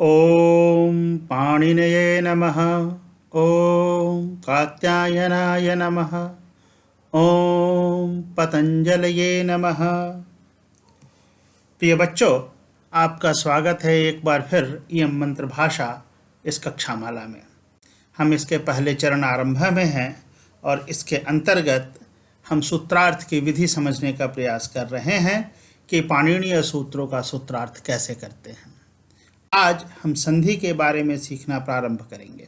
ॐ पाणिनये नमः। ॐ कात्यायनाय नमः। ॐ पतंजलये नमः। प्रिय बच्चों, आपका स्वागत है एक बार फिर यम मंत्र भाषा इस कक्षामाला में। हम इसके पहले चरण आरंभ में हैं और इसके अंतर्गत हम सूत्रार्थ की विधि समझने का प्रयास कर रहे हैं कि पाणिनीय सूत्रों का सूत्रार्थ कैसे करते हैं। आज हम संधि के बारे में सीखना प्रारंभ करेंगे।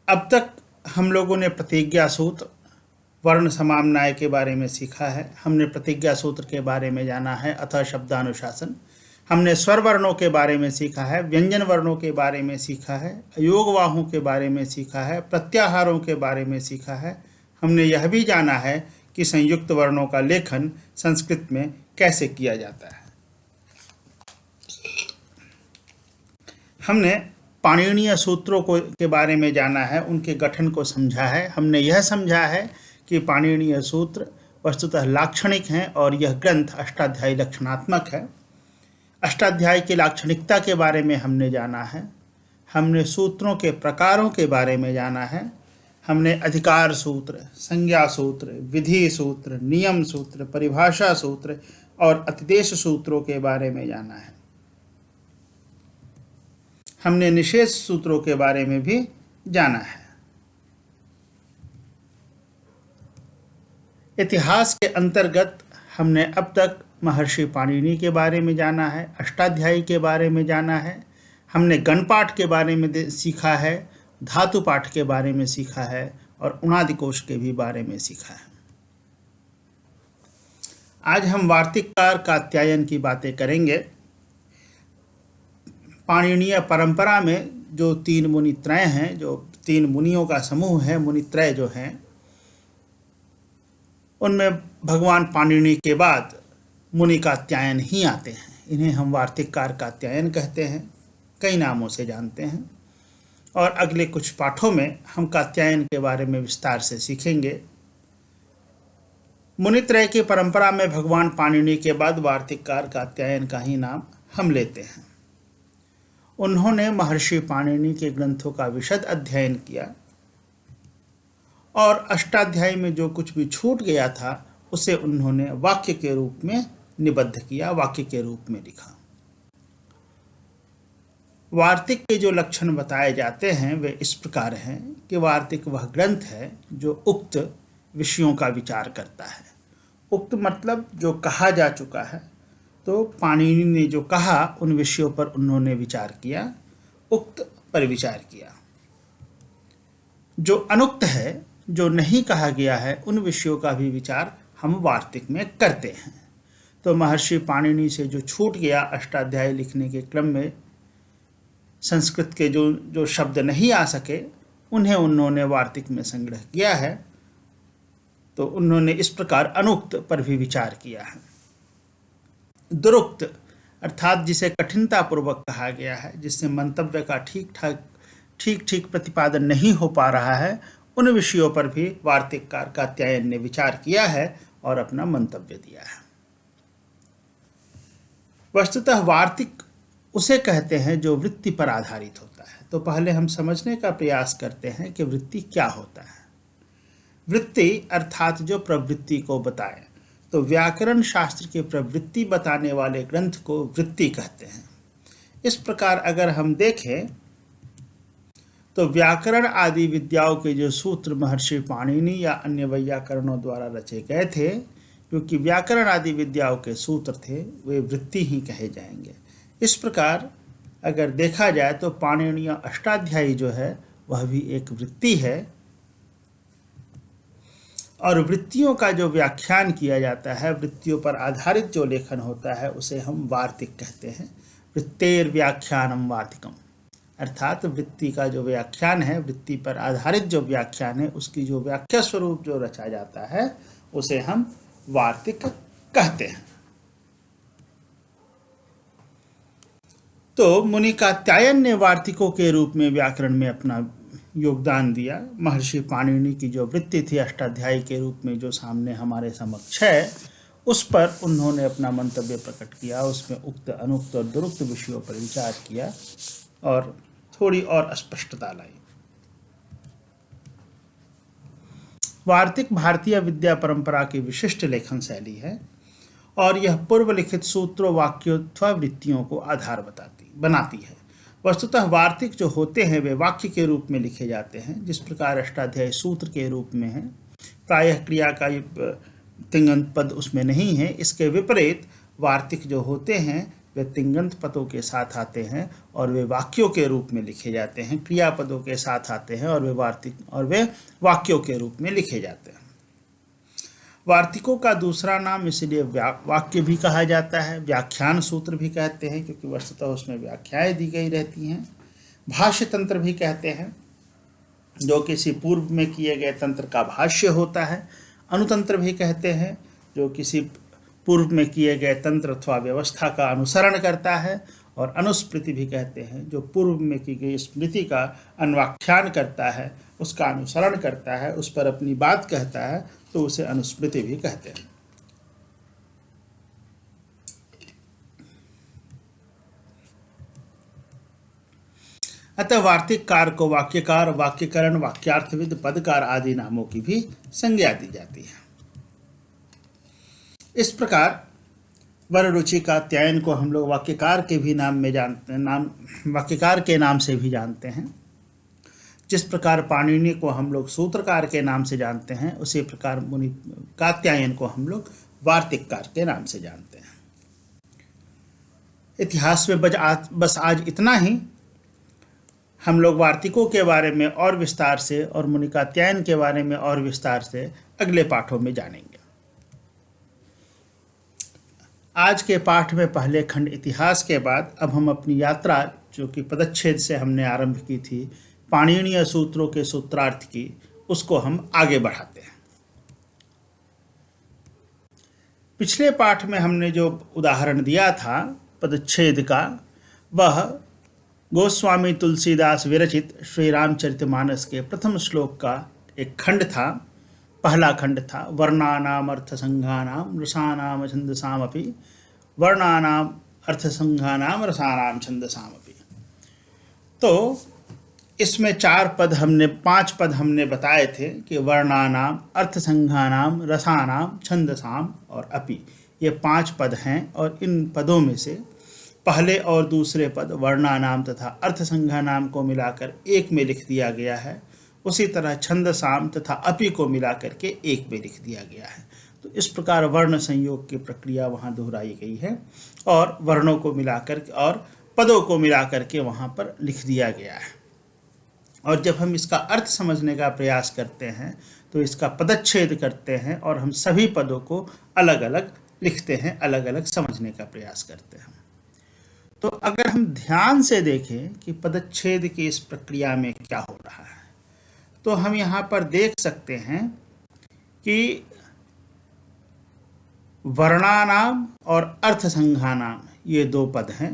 अब तक हम लोगों ने प्रतिज्ञा सूत्र, वर्ण समाम्नाय के बारे में सीखा है। हमने प्रतिज्ञा सूत्र के बारे में जाना है, अतः शब्दानुशासन। हमने स्वर वर्णों के बारे में सीखा है, व्यंजन वर्णों के बारे में सीखा है, अयोगवाहों के बारे में सीखा है, प्रत्याहारों के बारे में सीखा है। हमने यह भी जाना है कि संयुक्त वर्णों का लेखन संस्कृत में कैसे किया जाता है। हमने पाणिनीय सूत्रों के बारे में जाना है, उनके गठन को समझा है। हमने यह समझा है कि पाणिनीय सूत्र वस्तुतः लाक्षणिक हैं और यह ग्रंथ अष्टाध्यायी लक्षणात्मक है। अष्टाध्यायी की लाक्षणिकता के बारे में हमने जाना है। हमने सूत्रों के प्रकारों के बारे में जाना है। हमने अधिकार सूत्र, संज्ञा सूत्र, विधि सूत्र, नियम सूत्र, परिभाषा सूत्र और अतिदेश सूत्रों के बारे में जाना है। हमने निषेध सूत्रों के बारे में भी जाना है। इतिहास के अंतर्गत हमने अब तक महर्षि पाणिनि के बारे में जाना है, अष्टाध्यायी के बारे में जाना है। हमने गणपाठ के बारे में सीखा है, धातु पाठ के बारे में सीखा है और उणादिकोश के भी बारे में सीखा है। आज हम वार्तिककार कात्यायन की बातें करेंगे। पाणिनीय परंपरा में जो तीन मुनित्रय हैं, जो तीन मुनियों का समूह है, मुनित्रय जो हैं, उनमें भगवान पाणिनि के बाद मुनि कात्यायन ही आते हैं। इन्हें हम वार्तिककार कात्यायन कहते हैं, कई नामों से जानते हैं। और अगले कुछ पाठों में हम कात्यायन के बारे में विस्तार से सीखेंगे। मुनित्रय की परंपरा में भगवान पाणिनि के बाद वार्तिककार कात्यायन का ही नाम हम लेते हैं। उन्होंने महर्षि पाणिनि के ग्रंथों का विशद अध्ययन किया और अष्टाध्यायी में जो कुछ भी छूट गया था उसे उन्होंने वाक्य के रूप में निबद्ध किया, वाक्य के रूप में लिखा। वार्तिक के जो लक्षण बताए जाते हैं वे इस प्रकार हैं कि वार्तिक वह ग्रंथ है जो उक्त विषयों का विचार करता है। उक्त मतलब जो कहा जा चुका है, तो पाणिनि ने जो कहा उन विषयों पर उन्होंने विचार किया, उक्त पर विचार किया। जो अनुक्त है, जो नहीं कहा गया है, उन विषयों का भी विचार हम वार्तिक में करते हैं। तो महर्षि पाणिनि से जो छूट गया अष्टाध्यायी लिखने के क्रम में, संस्कृत के जो शब्द नहीं आ सके, उन्हें उन्होंने वार्तिक में संग्रह किया है। तो उन्होंने इस प्रकार अनुक्त पर भी विचार किया है। दुरुक्त अर्थात जिसे कठिनता पूर्वक कहा गया है, जिससे मंतव्य का ठीक प्रतिपादन नहीं हो पा रहा है, उन विषयों पर भी वार्तिककार कात्यायन ने विचार किया है और अपना मंतव्य दिया है। वस्तुतः वार्तिक उसे कहते हैं जो वृत्ति पर आधारित होता है। तो पहले हम समझने का प्रयास करते हैं कि वृत्ति क्या होता है। वृत्ति अर्थात जो प्रवृत्ति को बताए, तो व्याकरण शास्त्र की प्रवृत्ति बताने वाले ग्रंथ को वृत्ति कहते हैं। इस प्रकार अगर हम देखें तो व्याकरण आदि विद्याओं के जो सूत्र महर्षि पाणिनि या अन्य वैयाकरणों द्वारा रचे गए थे, क्योंकि व्याकरण आदि विद्याओं के सूत्र थे, वे वृत्ति ही कहे जाएंगे। इस प्रकार अगर देखा जाए तो पाणिनीय अष्टाध्यायी जो है वह भी एक वृत्ति है। और वृत्तियों का जो व्याख्यान किया जाता है, वृत्तियों पर आधारित जो लेखन होता है, उसे हम वार्तिक कहते हैं। वृत्तेर व्याख्यानम वार्तिकम, अर्थात वृत्ति का जो व्याख्यान है, वृत्ति पर आधारित जो व्याख्यान है, उसकी जो व्याख्या स्वरूप जो रचा जाता है, उसे हम वार्तिक कहते हैं। तो मुनि कात्यायन ने वार्तिकों के रूप में व्याकरण में अपना योगदान दिया। महर्षि पाणिनि की जो वृत्ति थी अष्टाध्यायी के रूप में जो सामने हमारे समक्ष है, उस पर उन्होंने अपना मंतव्य प्रकट किया, उसमें उक्त अनुक्त और दुरुक्त विषयों पर विचार किया और थोड़ी और स्पष्टता लाई। वार्तिक भारतीय विद्या परंपरा की विशिष्ट लेखन शैली है और यह पूर्व लिखित सूत्रों, वाक्यों अथवा वृत्तियों को आधार बनाती है। वस्तुतः वार्तिक जो होते हैं वे वाक्य के रूप में लिखे जाते हैं, जिस प्रकार अष्टाध्यायी सूत्र के रूप में है। प्रायः क्रिया का तिङन्त पद उसमें नहीं है। इसके विपरीत वार्तिक जो होते हैं वे तिङन्त पदों के साथ आते हैं और वे वाक्यों के रूप में लिखे जाते हैं। क्रियापदों के साथ आते हैं और वे वाक्यों के रूप में लिखे जाते हैं। वार्तिकों का दूसरा नाम इसलिए वाक्य भी कहा जाता है, व्याख्यान सूत्र भी कहते हैं, क्योंकि वस्तुतः उसमें व्याख्याएं दी गई रहती हैं। भाष्य तंत्र भी कहते हैं, जो किसी पूर्व में किए गए तंत्र का भाष्य होता है। अनुतंत्र भी कहते हैं, जो किसी पूर्व में किए गए तंत्र अथवा व्यवस्था का अनुसरण करता है। और अनुस्मृति भी कहते हैं, जो पूर्व में की गई स्मृति का अन्वाख्यान करता है, उसका अनुसरण करता है, उस पर अपनी बात कहता है, तो उसे अनुस्मृति भी कहते हैं। अतः वार्तिककार को वाक्यकार, वाक्यकरण, वाक्यार्थविद, पदकार आदि नामों की भी संज्ञा दी जाती है। इस प्रकार वररुचि कात्यायन को हम लोग वाक्यकार के भी नाम में जानते हैं, वाक्यकार के नाम से भी जानते हैं। जिस प्रकार पाणिनि को हम लोग सूत्रकार के नाम से जानते हैं, उसी प्रकार मुनि कात्यायन को हम लोग वार्तिककार के नाम से जानते हैं। इतिहास में बस आज इतना ही। हम लोग वार्तिकों के बारे में और विस्तार से और मुनि कात्यायन के बारे में और विस्तार से अगले पाठों में जानेंगे। आज के पाठ में पहले खंड इतिहास के बाद अब हम अपनी यात्रा, जो कि पदच्छेद से हमने आरंभ की थी, पाणिनीय सूत्रों के सूत्रार्थ की, उसको हम आगे बढ़ाते हैं। पिछले पाठ में हमने जो उदाहरण दिया था पदच्छेद का, वह गोस्वामी तुलसीदास विरचित श्री रामचरितमानस के प्रथम श्लोक का एक खंड था, पहला खंड था। वर्णानाम अर्थसंघानाम रसानाम छंदसामपि, वर्णानाम अर्थसंघानाम रसानाम छंदसामपि। तो इसमें 5 पद हमने बताए थे कि वर्णानाम, अर्थसंघानाम, रसानाम, छंदसाम और अपि, ये 5 पद हैं। और इन पदों में से पहले और दूसरे पद वर्णानाम तथा अर्थसंघानाम को मिलाकर एक में लिख दिया गया है। उसी तरह छंदसाम तथा अपि को मिलाकर के एक में लिख दिया गया है। तो इस प्रकार वर्ण संयोग की प्रक्रिया वहाँ दोहराई गई है और वर्णों को मिलाकर और पदों को मिलाकर के वहाँ पर लिख दिया गया है। और जब हम इसका अर्थ समझने का प्रयास करते हैं तो इसका पदच्छेद करते हैं और हम सभी पदों को अलग अलग लिखते हैं, अलग अलग समझने का प्रयास करते हैं। तो अगर हम ध्यान से देखें कि पदच्छेद की इस प्रक्रिया में क्या हो रहा है, तो हम यहाँ पर देख सकते हैं कि वर्णानाम और अर्थसंघानाम ये 2 पद हैं।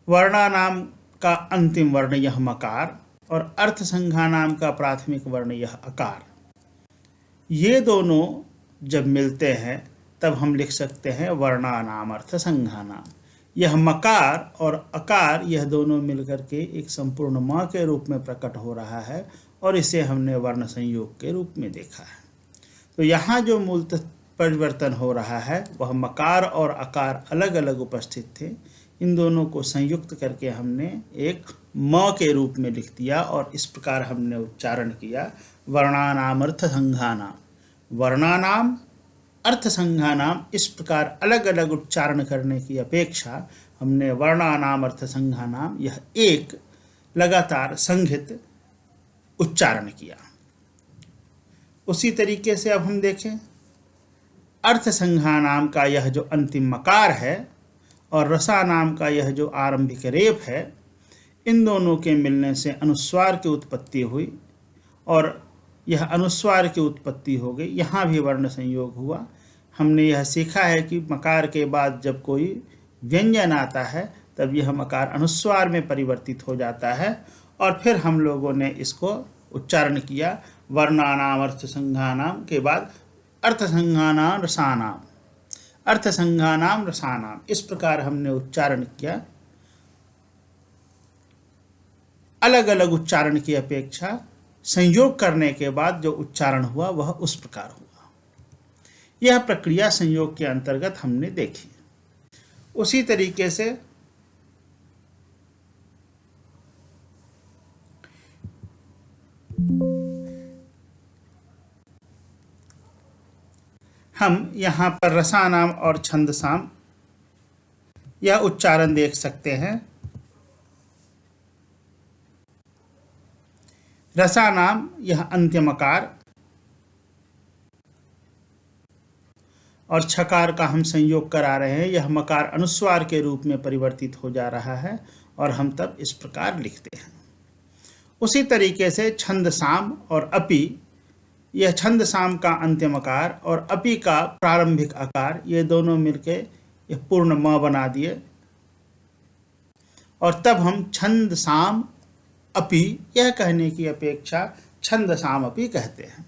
वर्णानाम का अंतिम वर्ण यह मकार और अर्थसंघानाम का प्राथमिक वर्ण यह अकार। ये दोनों जब मिलते हैं तब हम लिख सकते हैं वर्णानाम अर्थसंघानाम। यह मकार और अकार, यह दोनों मिलकर के एक संपूर्ण म के रूप में प्रकट हो रहा है और इसे हमने वर्ण संयोग के रूप में देखा है। तो यहाँ जो मूलतः परिवर्तन हो रहा है वह मकार और अकार अलग अलग उपस्थित थे, इन दोनों को संयुक्त करके हमने एक म के रूप में लिख दिया और इस प्रकार हमने उच्चारण किया वर्णानाम अर्थसंघानाम। वर्णानाम अर्थसंघानाम, इस प्रकार अलग अलग उच्चारण करने की अपेक्षा हमने वर्णानाम अर्थसंघानाम यह एक लगातार संघित उच्चारण किया। उसी तरीके से अब हम देखें अर्थसंघानाम का यह जो अंतिम मकार है और रसानाम का यह जो आरंभिक रेप है, इन दोनों के मिलने से अनुस्वार की उत्पत्ति हुई और यह अनुस्वार की उत्पत्ति हो गई। यहाँ भी वर्ण संयोग हुआ। हमने यह सीखा है कि मकार के बाद जब कोई व्यंजन आता है तब यह मकार अनुस्वार में परिवर्तित हो जाता है और फिर हम लोगों ने इसको उच्चारण किया वर्णानाम अर्थसंघानाम के बाद अर्थसंघानाम रसानाम। अर्थसंघानाम रसानाम, इस प्रकार हमने उच्चारण किया। अलग अलग उच्चारण की अपेक्षा संयोग करने के बाद जो उच्चारण हुआ वह उस प्रकार हुआ। यह प्रक्रिया संयोग के अंतर्गत हमने देखी। उसी तरीके से हम यहाँ पर रसानाम और छंदसाम यह उच्चारण देख सकते हैं। रसानाम यह अंत्यमकार और छकार का हम संयोग करा रहे हैं, यह मकार अनुस्वार के रूप में परिवर्तित हो जा रहा है और हम तब इस प्रकार लिखते हैं। उसी तरीके से छंदसाम और अपि, यह छंदसाम का अंत्यमकार और अपि का प्रारंभिक आकार, ये दोनों मिलके यह पूर्ण म बना दिए और तब हम छंदसाम अपि यह कहने की अपेक्षा छंदसाम अपि कहते हैं।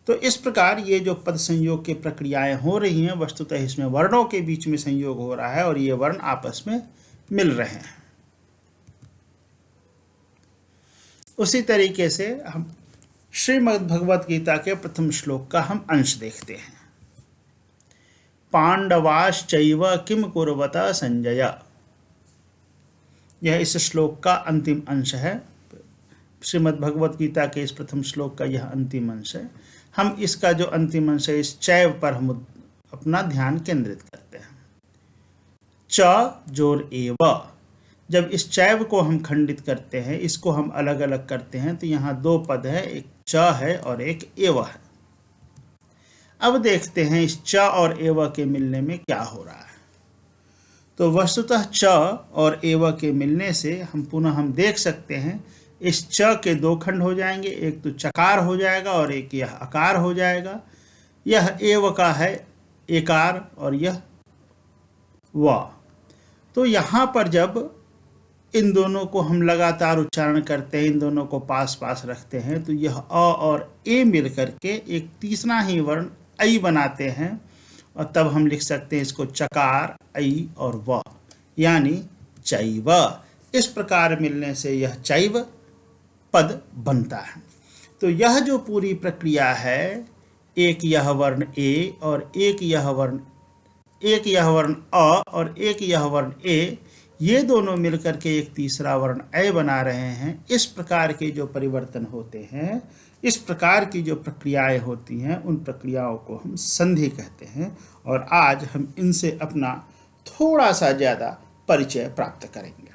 तो इस प्रकार ये जो पद संयोग की प्रक्रियाएं हो रही हैं, वस्तुतः इसमें वर्णों के बीच में संयोग हो रहा है और ये वर्ण आपस में मिल रहे हैं। उसी तरीके से हम श्रीमद् भगवत गीता के प्रथम श्लोक का हम अंश देखते हैं। पांडवाश्चैव किम कुर्वत संजय, यह इस श्लोक का अंतिम अंश है। श्रीमद् भगवत गीता के इस प्रथम श्लोक का यह अंतिम अंश है। हम इसका जो अंतिम अंश है, इस चैव पर हम अपना ध्यान केंद्रित करते हैं। च जोर एव, जब इस चैव को हम खंडित करते हैं, इसको हम अलग अलग करते हैं, तो यहाँ दो पद है, एक च है और एक एव है। अब देखते हैं इस च और एव के मिलने में क्या हो रहा है। तो वस्तुतः च और एव के मिलने से हम देख सकते हैं इस च के दो खंड हो जाएंगे, एक तो चकार हो जाएगा और एक यह आकार हो जाएगा। यह एव का है एकार और यह व। तो यहाँ पर जब इन दोनों को हम लगातार उच्चारण करते हैं, इन दोनों को पास पास रखते हैं, तो यह अ और ए मिल करके एक तीसरा ही वर्ण ऐ बनाते हैं और तब हम लिख सकते हैं इसको चकार ऐ और व, यानी चैव। इस प्रकार मिलने से यह चैव पद बनता है। तो यह जो पूरी प्रक्रिया है, एक यह वर्ण ए और एक यह वर्ण अ और एक यह वर्ण ए, ये दोनों मिलकर के एक तीसरा वर्ण ऐ बना रहे हैं। इस प्रकार के जो परिवर्तन होते हैं, इस प्रकार की जो प्रक्रियाएं होती हैं, उन प्रक्रियाओं को हम संधि कहते हैं और आज हम इनसे अपना थोड़ा सा ज़्यादा परिचय प्राप्त करेंगे।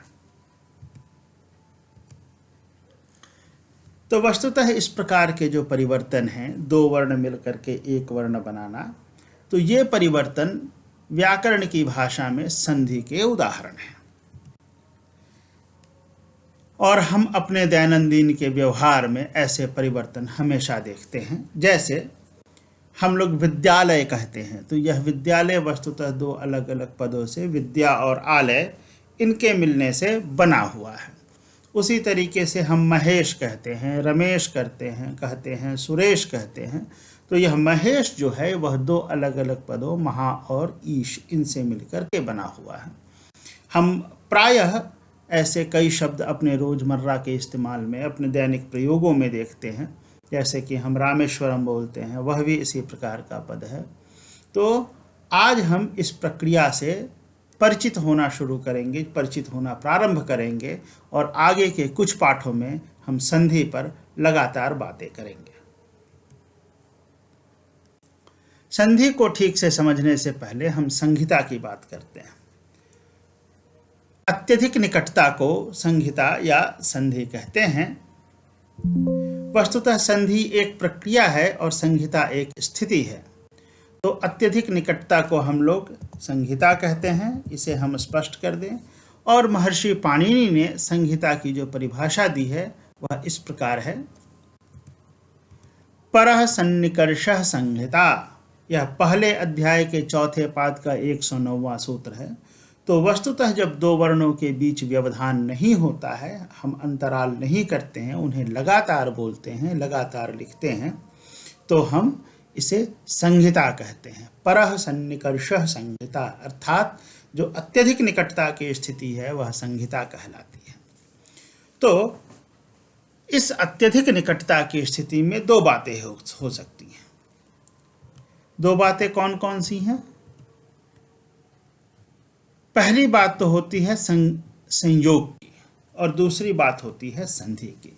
तो वस्तुतः इस प्रकार के जो परिवर्तन हैं, दो वर्ण मिलकर के एक वर्ण बनाना, तो ये परिवर्तन व्याकरण की भाषा में संधि के उदाहरण हैं और हम अपने दैनंदिन के व्यवहार में ऐसे परिवर्तन हमेशा देखते हैं। जैसे हम लोग विद्यालय कहते हैं, तो यह विद्यालय वस्तुतः दो अलग अलग पदों से, विद्या और आलय, इनके मिलने से बना हुआ है। उसी तरीके से हम महेश कहते हैं, रमेश कहते हैं, सुरेश कहते हैं, तो यह महेश जो है वह दो अलग अलग पदों महा और ईश, इनसे मिलकर के बना हुआ है। हम प्रायः ऐसे कई शब्द अपने रोजमर्रा के इस्तेमाल में, अपने दैनिक प्रयोगों में देखते हैं। जैसे कि हम रामेश्वरम बोलते हैं, वह भी इसी प्रकार का पद है। तो आज हम इस प्रक्रिया से परिचित होना शुरू करेंगे, परिचित होना प्रारंभ करेंगे और आगे के कुछ पाठों में हम संधि पर लगातार बातें करेंगे। संधि को ठीक से समझने से पहले हम संहिता की बात करते हैं। अत्यधिक निकटता को संहिता या संधि कहते हैं। वस्तुतः संधि एक प्रक्रिया है और संहिता एक स्थिति है। तो अत्यधिक निकटता को हम लोग संहिता कहते हैं, इसे हम स्पष्ट कर दें। और महर्षि पाणिनि ने संहिता की जो परिभाषा दी है वह इस प्रकार है। परः सन्निकर्षः संहिता, यह पहले अध्याय के चौथे पाद का 109वां सूत्र है। तो वस्तुतः जब दो वर्णों के बीच व्यवधान नहीं होता है, हम अंतराल नहीं करते हैं, उन्हें लगातार बोलते हैं, लगातार लिखते हैं, तो हम इसे संहिता कहते हैं। परः सन्निकर्षः संहिता, अर्थात जो अत्यधिक निकटता की स्थिति है वह संहिता कहलाती है। तो इस अत्यधिक निकटता की स्थिति में दो बातें हो सकती हैं। दो बातें कौन कौन सी हैं? पहली बात तो होती है संयोग की, और दूसरी बात होती है संधि की।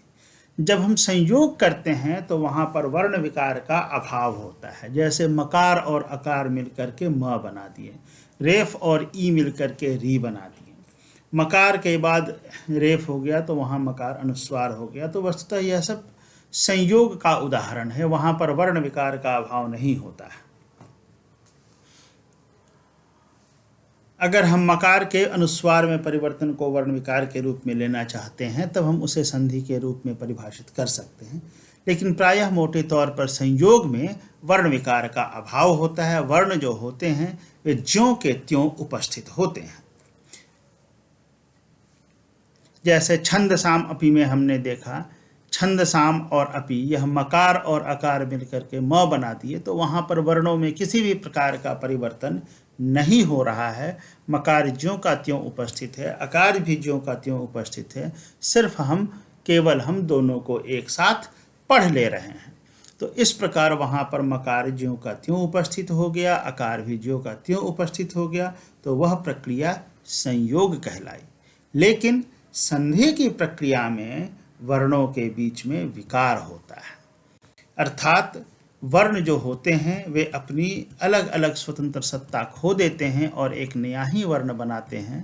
जब हम संयोग करते हैं तो वहाँ पर वर्ण विकार का अभाव होता है। जैसे मकार और अकार मिलकर के म बना दिए, रेफ और ई मिलकर के री बना दिए। मकार के बाद रेफ हो गया तो वहाँ मकार अनुस्वार हो गया। तो वस्तुतः यह सब संयोग का उदाहरण है, वहाँ पर वर्ण विकार का अभाव नहीं होता है। अगर हम मकार के अनुस्वार में परिवर्तन को वर्ण विकार के रूप में लेना चाहते हैं तब हम उसे संधि के रूप में परिभाषित कर सकते हैं, लेकिन प्रायः मोटे तौर पर संयोग में वर्ण विकार का अभाव होता है। वर्ण जो होते हैं वे ज्यों के त्यों उपस्थित होते हैं। जैसे छंद साम अपी में हमने देखा, छंद साम और अपी यह मकार और अकार मिलकर के म बना दिए, तो वहाँ पर वर्णों में किसी भी प्रकार का परिवर्तन नहीं हो रहा है। मकार ज्यों का त्यों उपस्थित है, अकार भी ज्यों का त्यों उपस्थित है, सिर्फ केवल हम दोनों को एक साथ पढ़ ले रहे हैं। तो इस प्रकार वहाँ पर मकार ज्यों का त्यों उपस्थित हो गया, अकार भी ज्यों का त्यों उपस्थित हो गया, तो वह प्रक्रिया संयोग कहलाई। लेकिन संधि की प्रक्रिया में वर्णों के बीच में विकार होता है, अर्थात वर्ण जो होते हैं वे अपनी अलग अलग स्वतंत्र सत्ता खो देते हैं और एक नया ही वर्ण बनाते हैं।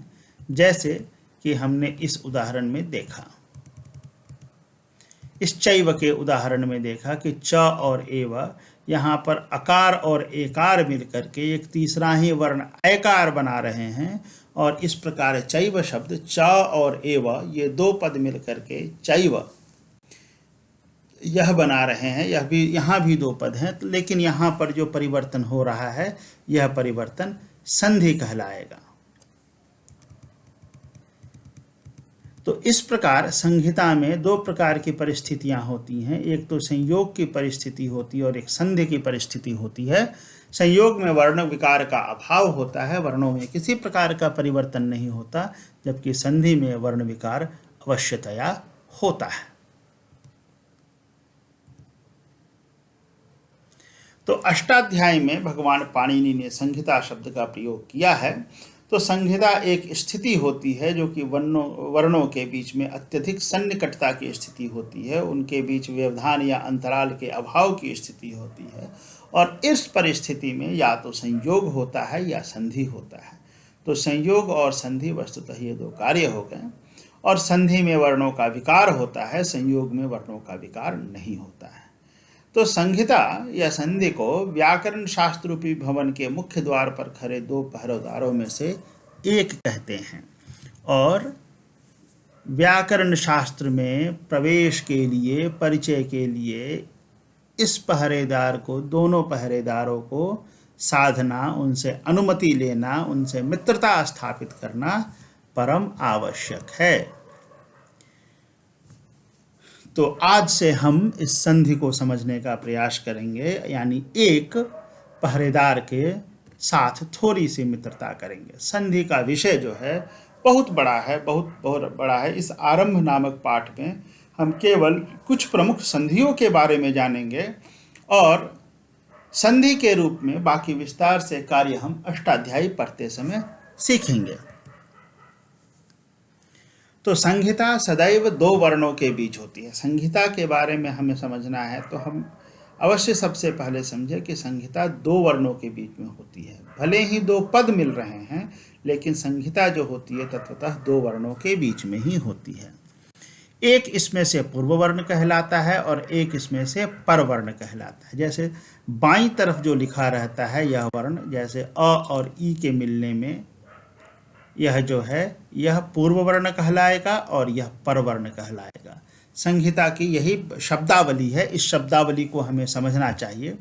जैसे कि हमने इस उदाहरण में देखा, इस चैव के उदाहरण में देखा कि च और एव, यहाँ पर अकार और एकार मिलकर के एक तीसरा ही वर्ण ऐकार बना रहे हैं, और इस प्रकार चैव शब्द च और एव ये दो पद मिलकर के चैव यह बना रहे हैं। यह भी, यहाँ भी दो पद हैं, लेकिन यहाँ पर जो परिवर्तन हो रहा है यह परिवर्तन संधि कहलाएगा। तो इस प्रकार संहिता में दो प्रकार की परिस्थितियां होती हैं। एक तो संयोग की परिस्थिति होती है और एक संधि की परिस्थिति होती है। संयोग में वर्ण विकार का अभाव होता है, वर्णों में किसी प्रकार का परिवर्तन नहीं होता, जबकि संधि में वर्ण विकार अवश्यतया होता है। तो अष्टाध्यायी में भगवान पाणिनि ने संहिता शब्द का प्रयोग किया है। तो संहिता एक स्थिति होती है जो कि वर्णों के बीच में अत्यधिक सन्निकटता की स्थिति होती है, उनके बीच व्यवधान या अंतराल के अभाव की स्थिति होती है, और इस परिस्थिति में या तो संयोग होता है या संधि होता है। तो संयोग और संधि वस्तुतः ये दो कार्य हो गए, और संधि में वर्णों का विकार होता है, संयोग में वर्णों का विकार नहीं होता है। तो संहिता या संधि को व्याकरण शास्त्र रूपी भवन के मुख्य द्वार पर खड़े दो पहरेदारों में से एक कहते हैं, और व्याकरण शास्त्र में प्रवेश के लिए, परिचय के लिए इस पहरेदार को, दोनों पहरेदारों को साधना, उनसे अनुमति लेना, उनसे मित्रता स्थापित करना परम आवश्यक है। तो आज से हम इस संधि को समझने का प्रयास करेंगे, यानी एक पहरेदार के साथ थोड़ी सी मित्रता करेंगे। संधि का विषय जो है बहुत बड़ा है, बहुत बड़ा है। इस आरंभ नामक पाठ में हम केवल कुछ प्रमुख संधियों के बारे में जानेंगे, और संधि के रूप में बाकी विस्तार से कार्य हम अष्टाध्यायी पढ़ते समय सीखेंगे। तो संहिता सदैव दो वर्णों के बीच होती है। संहिता के बारे में हमें समझना है तो हम अवश्य सबसे पहले समझें कि संहिता दो वर्णों के बीच में होती है। भले ही दो पद मिल रहे हैं, लेकिन संहिता जो होती है तत्वतः दो वर्णों के बीच में ही होती है। एक इसमें से पूर्व वर्ण कहलाता है और एक इसमें से पर वर्ण कहलाता है। जैसे बाईं तरफ जो लिखा रहता है यह वर्ण, जैसे अ और ई के मिलने में यह जो है यह पूर्व वर्ण कहलाएगा और यह पर वर्ण कहलाएगा। संहिता की यही शब्दावली है, इस शब्दावली को हमें समझना चाहिए।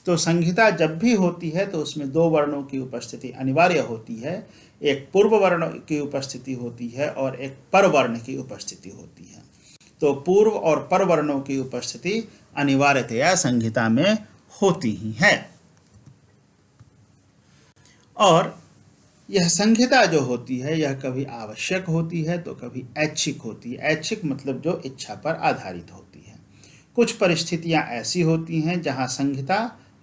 तो संहिता जब भी होती है तो उसमें दो वर्णों की उपस्थिति अनिवार्य होती है। एक पूर्व वर्ण की उपस्थिति होती है और एक पर वर्ण की उपस्थिति होती है। तो पूर्व और पर वर्णों की उपस्थिति अनिवार्यतया संहिता में होती ही है। और यह संहिता जो होती है यह कभी आवश्यक होती है तो कभी ऐच्छिक होती है। ऐच्छिक मतलब जो इच्छा पर आधारित होती है। कुछ परिस्थितियां ऐसी होती हैं जहां संहिता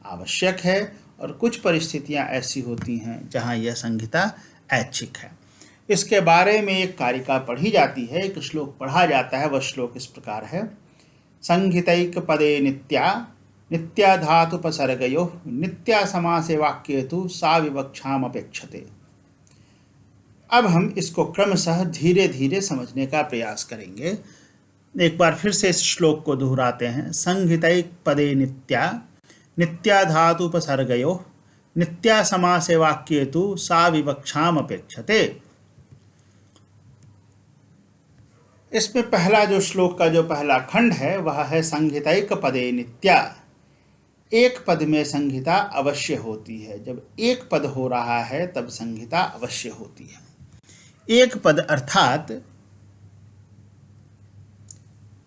आवश्यक है और कुछ परिस्थितियां ऐसी होती हैं जहां यह संहिता ऐच्छिक है। इसके बारे में एक कारिका पढ़ी जाती है, एक श्लोक पढ़ा जाता है। वह श्लोक इस प्रकार है: संहितैक पदे नित्या नित्या धातुपसर्गयो नित्या समासे वाक्ये तु सा विवक्षाम अपेक्षते। अब हम इसको क्रमशः धीरे धीरे समझने का प्रयास करेंगे। एक बार फिर से इस श्लोक को दोहराते हैं। संहितैक पदे नित्या नित्या धातुपसर्गयो नित्या समासे वाक्ये तु सा विवक्षाम अपेक्षते। इसमें पहला जो श्लोक का जो पहला खंड है वह है संहितैक पदे नित्या। एक पद में संहिता अवश्य होती है। जब एक पद हो रहा है तब संहिता अवश्य होती है। एक पद अर्थात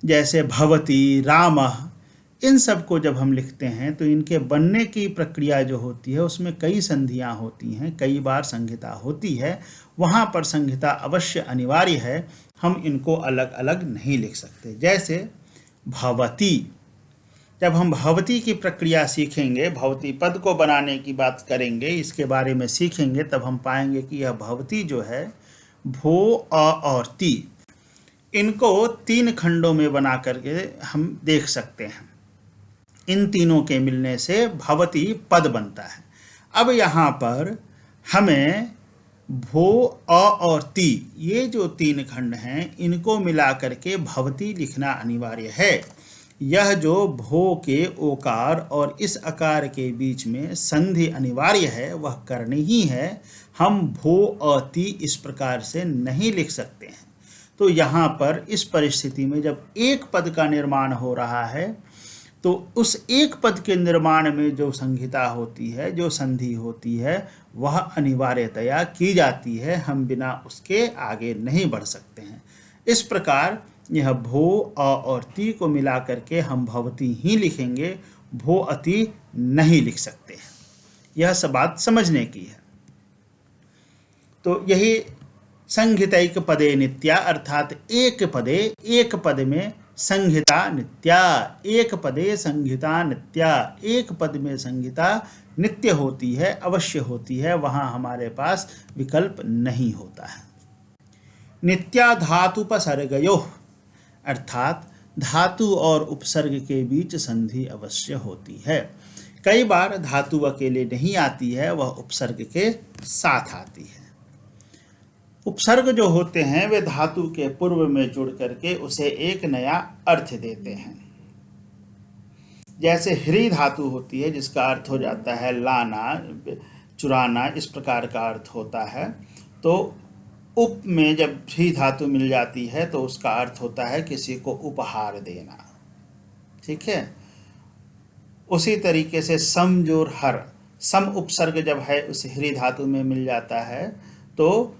जैसे भवती, रामः, इन सब को जब हम लिखते हैं तो इनके बनने की प्रक्रिया जो होती है उसमें कई संधियां होती हैं, कई बार संहिता होती है। वहाँ पर संहिता अवश्य अनिवार्य है, हम इनको अलग अलग नहीं लिख सकते। जैसे भवती, जब हम भवती की प्रक्रिया सीखेंगे, भवती पद को बनाने की बात करेंगे, इसके बारे में सीखेंगे, तब हम पाएंगे कि यह भवती जो है भो, अ और ती, इनको 3 खंडों में बना करके हम देख सकते हैं। इन तीनों के मिलने से भवती पद बनता है। अब यहाँ पर हमें भो, अ और ती, ये जो 3 खंड हैं, इनको मिला करके भवती लिखना अनिवार्य है। यह जो भो के ओकार और इस आकार के बीच में संधि अनिवार्य है वह करनी ही है। हम भो, अ, ती इस प्रकार से नहीं लिख सकते हैं। तो यहाँ पर इस परिस्थिति में जब एक पद का निर्माण हो रहा है तो उस एक पद के निर्माण में जो संहिता होती है, जो संधि होती है, वह अनिवार्यतया की जाती है। हम बिना उसके आगे नहीं बढ़ सकते हैं। इस प्रकार यह भो, अ और ती को मिला करके हम भवती ही लिखेंगे, भो अति नहीं लिख सकते हैं। यह सब बात समझने की है। तो यही संहितैक पदे नित्या अर्थात एक पदे, एक पद में संहिता नित्या, एक पदे संहिता नित्या, एक पद में संहिता नित्य होती है, अवश्य होती है। वहाँ हमारे पास विकल्प नहीं होता है। नित्या धातुपसर्गयो अर्थात धातु और उपसर्ग के बीच संधि अवश्य होती है। कई बार धातु अकेले नहीं आती है, वह उपसर्ग के साथ आती है। उपसर्ग जो होते हैं वे धातु के पूर्व में जुड़ करके उसे एक नया अर्थ देते हैं। जैसे ह्री धातु होती है जिसका अर्थ हो जाता है लाना, चुराना, इस प्रकार का अर्थ होता है। तो उप में जब ह्री धातु मिल जाती है तो उसका अर्थ होता है किसी को उपहार देना। ठीक है। उसी तरीके से सम जोर हर, सम उपसर्ग जब है उस ह्री धातु में मिल जाता है तो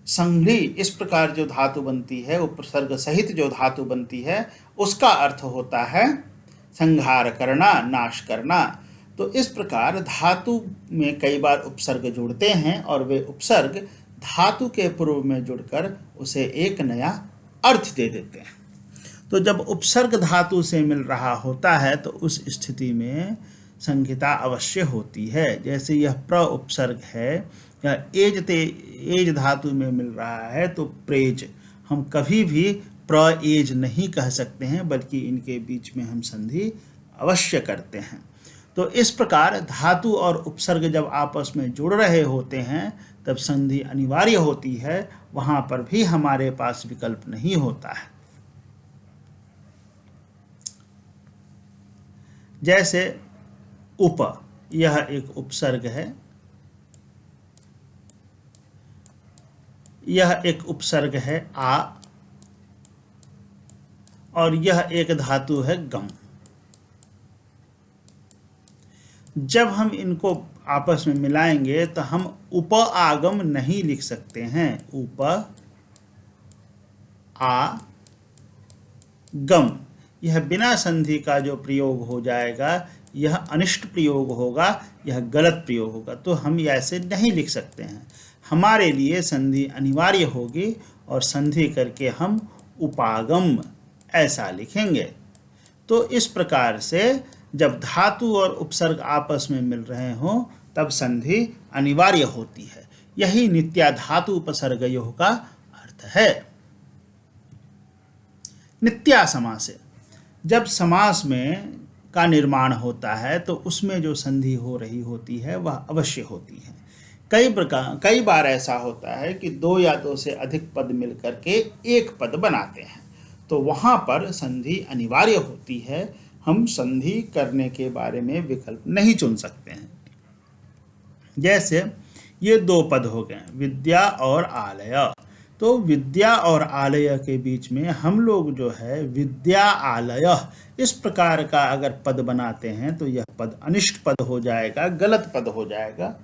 संघ्री, इस प्रकार जो धातु बनती है, उपसर्ग सहित जो धातु बनती है, उसका अर्थ होता है संहार करना, नाश करना। तो इस प्रकार धातु में कई बार उपसर्ग जुड़ते हैं और वे उपसर्ग धातु के पूर्व में जुड़कर उसे एक नया अर्थ दे देते हैं। तो जब उपसर्ग धातु से मिल रहा होता है तो उस स्थिति में संहिता अवश्य होती है। जैसे यह प्र उपसर्ग है या एज धातु में मिल रहा है तो प्रेज, हम कभी भी प्र एज नहीं कह सकते हैं, बल्कि इनके बीच में हम संधि अवश्य करते हैं। तो इस प्रकार धातु और उपसर्ग जब आपस में जुड़ रहे होते हैं तब संधि अनिवार्य होती है। वहाँ पर भी हमारे पास विकल्प नहीं होता है। जैसे उप, यह एक उपसर्ग है, यह एक उपसर्ग है आ, और यह एक धातु है गम। जब हम इनको आपस में मिलाएंगे तो हम उप आगम नहीं लिख सकते हैं। उप आ गम, यह बिना संधि का जो प्रयोग हो जाएगा यह अनिष्ट प्रयोग होगा, यह गलत प्रयोग होगा। तो हम ऐसे नहीं लिख सकते हैं। हमारे लिए संधि अनिवार्य होगी और संधि करके हम उपागम ऐसा लिखेंगे। तो इस प्रकार से जब धातु और उपसर्ग आपस में मिल रहे हों तब संधि अनिवार्य होती है। यही नित्या धातु उपसर्गयोः का अर्थ है। नित्या समास, जब समास में का निर्माण होता है तो उसमें जो संधि हो रही होती है वह अवश्य होती है। कई बार ऐसा होता है कि दो या दो से अधिक पद मिलकर के एक पद बनाते हैं, तो वहाँ पर संधि अनिवार्य होती है। हम संधि करने के बारे में विकल्प नहीं चुन सकते हैं। जैसे ये दो पद हो गए, विद्या और आलय। तो विद्या और आलय के बीच में हम लोग जो है विद्या आलय इस प्रकार का अगर पद बनाते हैं तो यह पद अनिष्ट पद हो जाएगा, गलत पद हो जाएगा।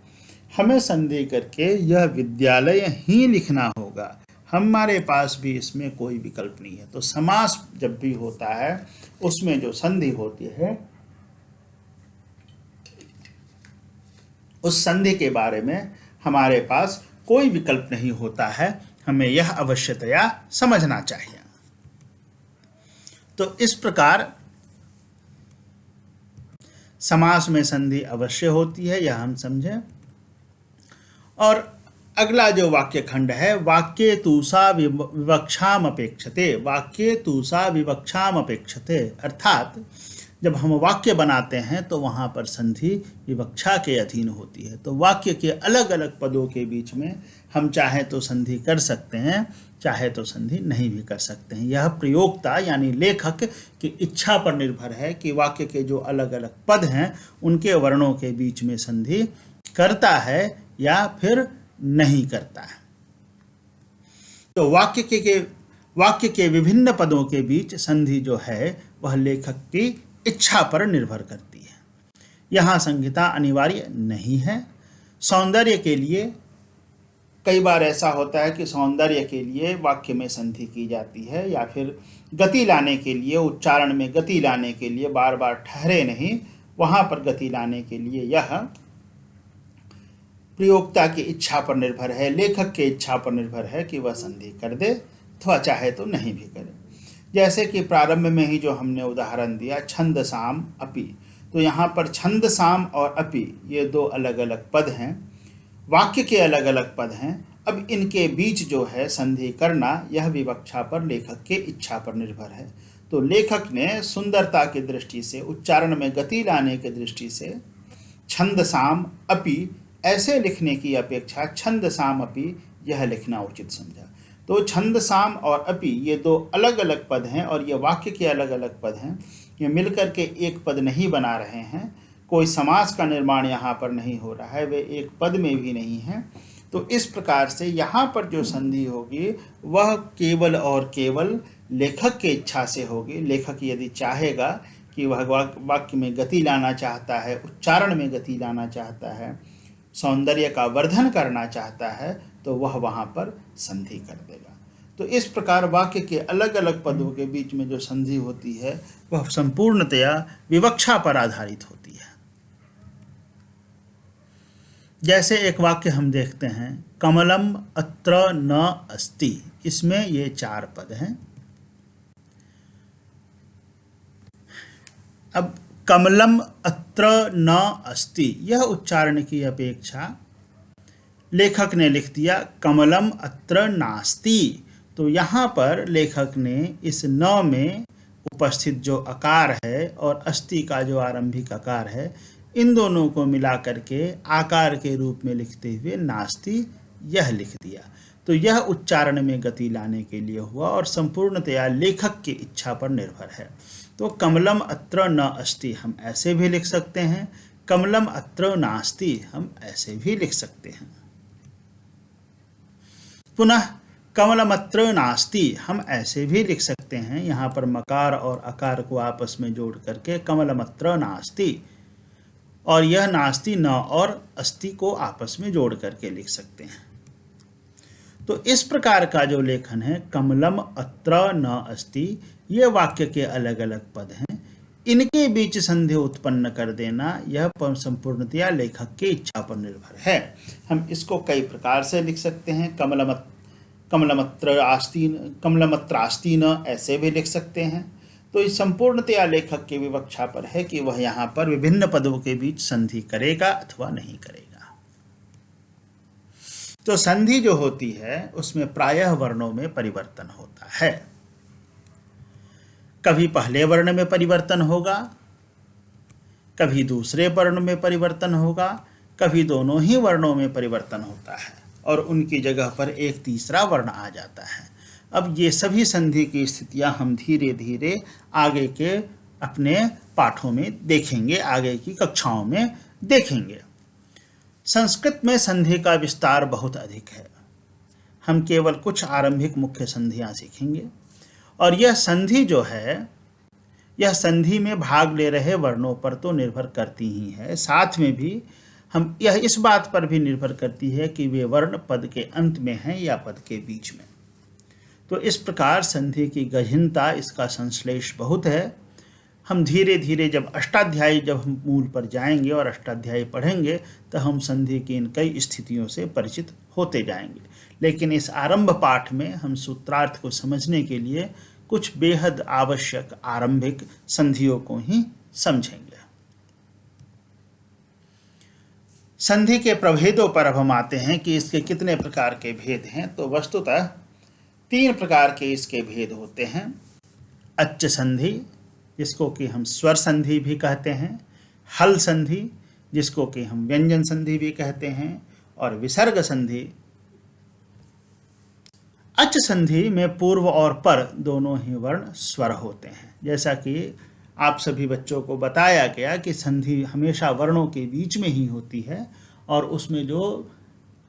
हमें संधि करके यह विद्यालय ही लिखना होगा। हमारे पास भी इसमें कोई विकल्प नहीं है। तो समास जब भी होता है उसमें जो संधि होती है उस संधि के बारे में हमारे पास कोई विकल्प नहीं होता है। हमें यह अवश्यतया समझना चाहिए। तो इस प्रकार समास में संधि अवश्य होती है, यह हम समझें। और अगला जो वाक्य खंड है, वाक्ये तूसा विवक्षाम अपेक्षते। वाक्ये तूसा विवक्षाम अपेक्षते, अर्थात जब हम वाक्य बनाते हैं तो वहाँ पर संधि विवक्षा के अधीन होती है। तो वाक्य के अलग अलग पदों के बीच में हम चाहे तो संधि कर सकते हैं, चाहे तो संधि नहीं भी कर सकते हैं। यह प्रयोक्ता यानी लेखक की इच्छा पर निर्भर है कि वाक्य के जो अलग अलग पद हैं उनके वर्णों के बीच में संधि करता है या फिर नहीं करता है। तो वाक्य के विभिन्न पदों के बीच संधि जो है वह लेखक की इच्छा पर निर्भर करती है। यहाँ संहिता अनिवार्य नहीं है। सौंदर्य के लिए कई बार ऐसा होता है कि सौंदर्य के लिए वाक्य में संधि की जाती है, या फिर गति लाने के लिए, उच्चारण में गति लाने के लिए, बार बार ठहरे नहीं, वहाँ पर गति लाने के लिए यह प्रयोक्ता की इच्छा पर निर्भर है, लेखक की इच्छा पर निर्भर है कि वह संधि कर दे अथवा चाहे तो नहीं भी करे। जैसे कि प्रारंभ में ही जो हमने उदाहरण दिया छंदसाम अपि, तो यहाँ पर छंदसाम और अपि ये दो अलग अलग पद हैं, वाक्य के अलग अलग पद हैं। अब इनके बीच जो है संधि करना यह विवक्षा पर लेखक के इच्छा पर निर्भर है। तो लेखक ने सुंदरता की दृष्टि से, उच्चारण में गति लाने की दृष्टि से छंदसाम अपि ऐसे लिखने की अपेक्षा छंदसाम अपि यह लिखना उचित समझा। तो छंदसाम और अपि ये दो अलग अलग पद हैं और ये वाक्य के अलग अलग पद हैं। ये मिलकर के एक पद नहीं बना रहे हैं, कोई समास का निर्माण यहाँ पर नहीं हो रहा है, वे एक पद में भी नहीं हैं। तो इस प्रकार से यहाँ पर जो संधि होगी वह केवल और केवल लेखक की इच्छा से होगी। लेखक यदि चाहेगा कि वह वाक्य में गति लाना चाहता है, उच्चारण में गति लाना चाहता है, सौंदर्य का वर्धन करना चाहता है, तो वह वहाँ पर संधि कर देगा। तो इस प्रकार वाक्य के अलग अलग पदों के बीच में जो संधि होती है वह संपूर्णतया विवक्षा पर आधारित होती है। जैसे एक वाक्य हम देखते हैं, कमलम अत्र न अस्ति, इसमें ये 4 पद हैं। अब कमलम अत्र न अस्ति, यह उच्चारण की अपेक्षा लेखक ने लिख दिया कमलम अत्र नास्ति। तो यहाँ पर लेखक ने इस न में उपस्थित जो अकार है और अस्ति का जो आरंभिक अकार है, इन दोनों को मिला करके आकार के रूप में लिखते हुए नास्ति यह लिख दिया। तो यह उच्चारण में गति लाने के लिए हुआ और संपूर्णतया लेखक की इच्छा पर निर्भर है। तो कमलम अत्र न अस्ति हम ऐसे भी लिख सकते हैं, कमलम अत्र नास्ति हम ऐसे भी लिख सकते हैं। पुनः कमलमत्र नास्ति हम ऐसे भी लिख सकते हैं। यहाँ पर मकार और अकार को आपस में जोड़ करके कमलमत्र नास्ति, और यह नास्ति न और अस्ति को आपस में जोड़ करके लिख सकते हैं। तो इस प्रकार का जो लेखन है कमलम अत्र न अस्ति, ये वाक्य के अलग अलग पद हैं, इनके बीच संधि उत्पन्न कर देना यह संपूर्णतया लेखक की इच्छा पर निर्भर है। हम इसको कई प्रकार से लिख सकते हैं। कमलमत्रास्तीन ऐसे भी लिख सकते हैं। तो इस संपूर्णतया लेखक की विवक्षा पर है कि वह यहाँ पर विभिन्न पदों के बीच संधि करेगा अथवा नहीं करेगा। तो संधि जो होती है उसमें प्रायः वर्णों में परिवर्तन होता है। कभी पहले वर्ण में परिवर्तन होगा, कभी दूसरे वर्ण में परिवर्तन होगा, कभी दोनों ही वर्णों में परिवर्तन होता है और उनकी जगह पर एक तीसरा वर्ण आ जाता है। अब ये सभी संधि की स्थितियां हम धीरे धीरे आगे के अपने पाठों में देखेंगे, आगे की कक्षाओं में देखेंगे। संस्कृत में संधि का विस्तार बहुत अधिक है। हम केवल कुछ आरंभिक मुख्य संधियां सीखेंगे और यह संधि जो है यह संधि में भाग ले रहे वर्णों पर तो निर्भर करती ही है, साथ में भी हम यह इस बात पर भी निर्भर करती है कि वे वर्ण पद के अंत में हैं या पद के बीच में। तो इस प्रकार संधि की गहनता, इसका संश्लेष बहुत है। हम धीरे धीरे जब हम मूल पर जाएंगे और अष्टाध्यायी पढ़ेंगे तो हम संधि की इन कई स्थितियों से परिचित होते जाएंगे। लेकिन इस आरंभ पाठ में हम सूत्रार्थ को समझने के लिए कुछ बेहद आवश्यक आरंभिक संधियों को ही समझेंगे। संधि के प्रभेदों पर अब हम आते हैं कि इसके कितने प्रकार के भेद हैं। तो वस्तुतः 3 प्रकार के इसके भेद होते हैं। अच्च संधि, जिसको कि हम स्वर संधि भी कहते हैं, हल संधि, जिसको कि हम व्यंजन संधि भी कहते हैं, और विसर्ग संधि। अच्च संधि में पूर्व और पर दोनों ही वर्ण स्वर होते हैं। जैसा कि आप सभी बच्चों को बताया गया कि संधि हमेशा वर्णों के बीच में ही होती है और उसमें जो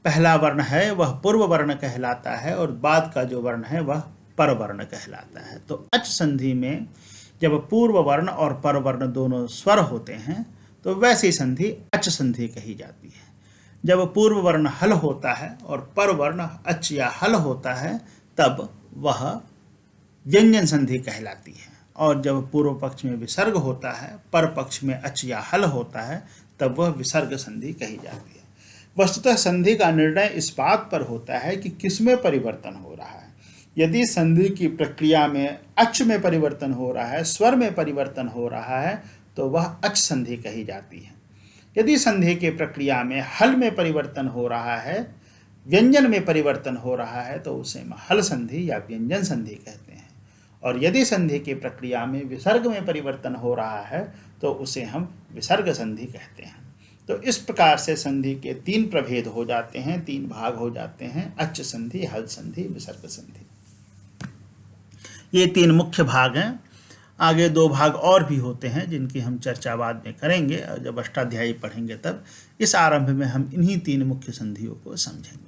पहला वर्ण है वह पूर्व वर्ण कहलाता है और बाद का जो वर्ण है वह पर वर्ण कहलाता है। तो अच्च संधि में जब पूर्व वर्ण और पर वर्ण दोनों स्वर होते हैं तो वैसी संधि अच्च संधि कही जाती है। जब पूर्व वर्ण हल होता है और पर वर्ण अच्च या हल होता है तब वह व्यंजन संधि कहलाती है, और जब पूर्व पक्ष में विसर्ग होता है, पर पक्ष में अच्च या हल होता है, तब वह विसर्ग संधि कही जाती है। वस्तुतः संधि का निर्णय इस बात पर होता है कि किसमें परिवर्तन हो रहा है। यदि संधि की प्रक्रिया में अच्च में परिवर्तन हो रहा है, स्वर में परिवर्तन हो रहा है, तो वह अच्च संधि कही जाती है। यदि संधि की प्रक्रिया में हल में परिवर्तन हो रहा है, व्यंजन में परिवर्तन हो रहा है, तो उसे हम हल संधि या व्यंजन संधि कहते हैं। और यदि संधि की प्रक्रिया में विसर्ग में परिवर्तन हो रहा है तो उसे हम विसर्ग संधि कहते हैं। तो इस प्रकार से संधि के 3 प्रभेद हो जाते हैं, 3 भाग हो जाते हैं, अच्च संधि, हल संधि, विसर्ग संधि। ये 3 मुख्य भाग हैं। आगे 2 भाग और भी होते हैं जिनकी हम चर्चा बाद में करेंगे और जब अष्टाध्यायी पढ़ेंगे तब। इस आरंभ में हम इन्हीं 3 मुख्य संधियों को समझेंगे।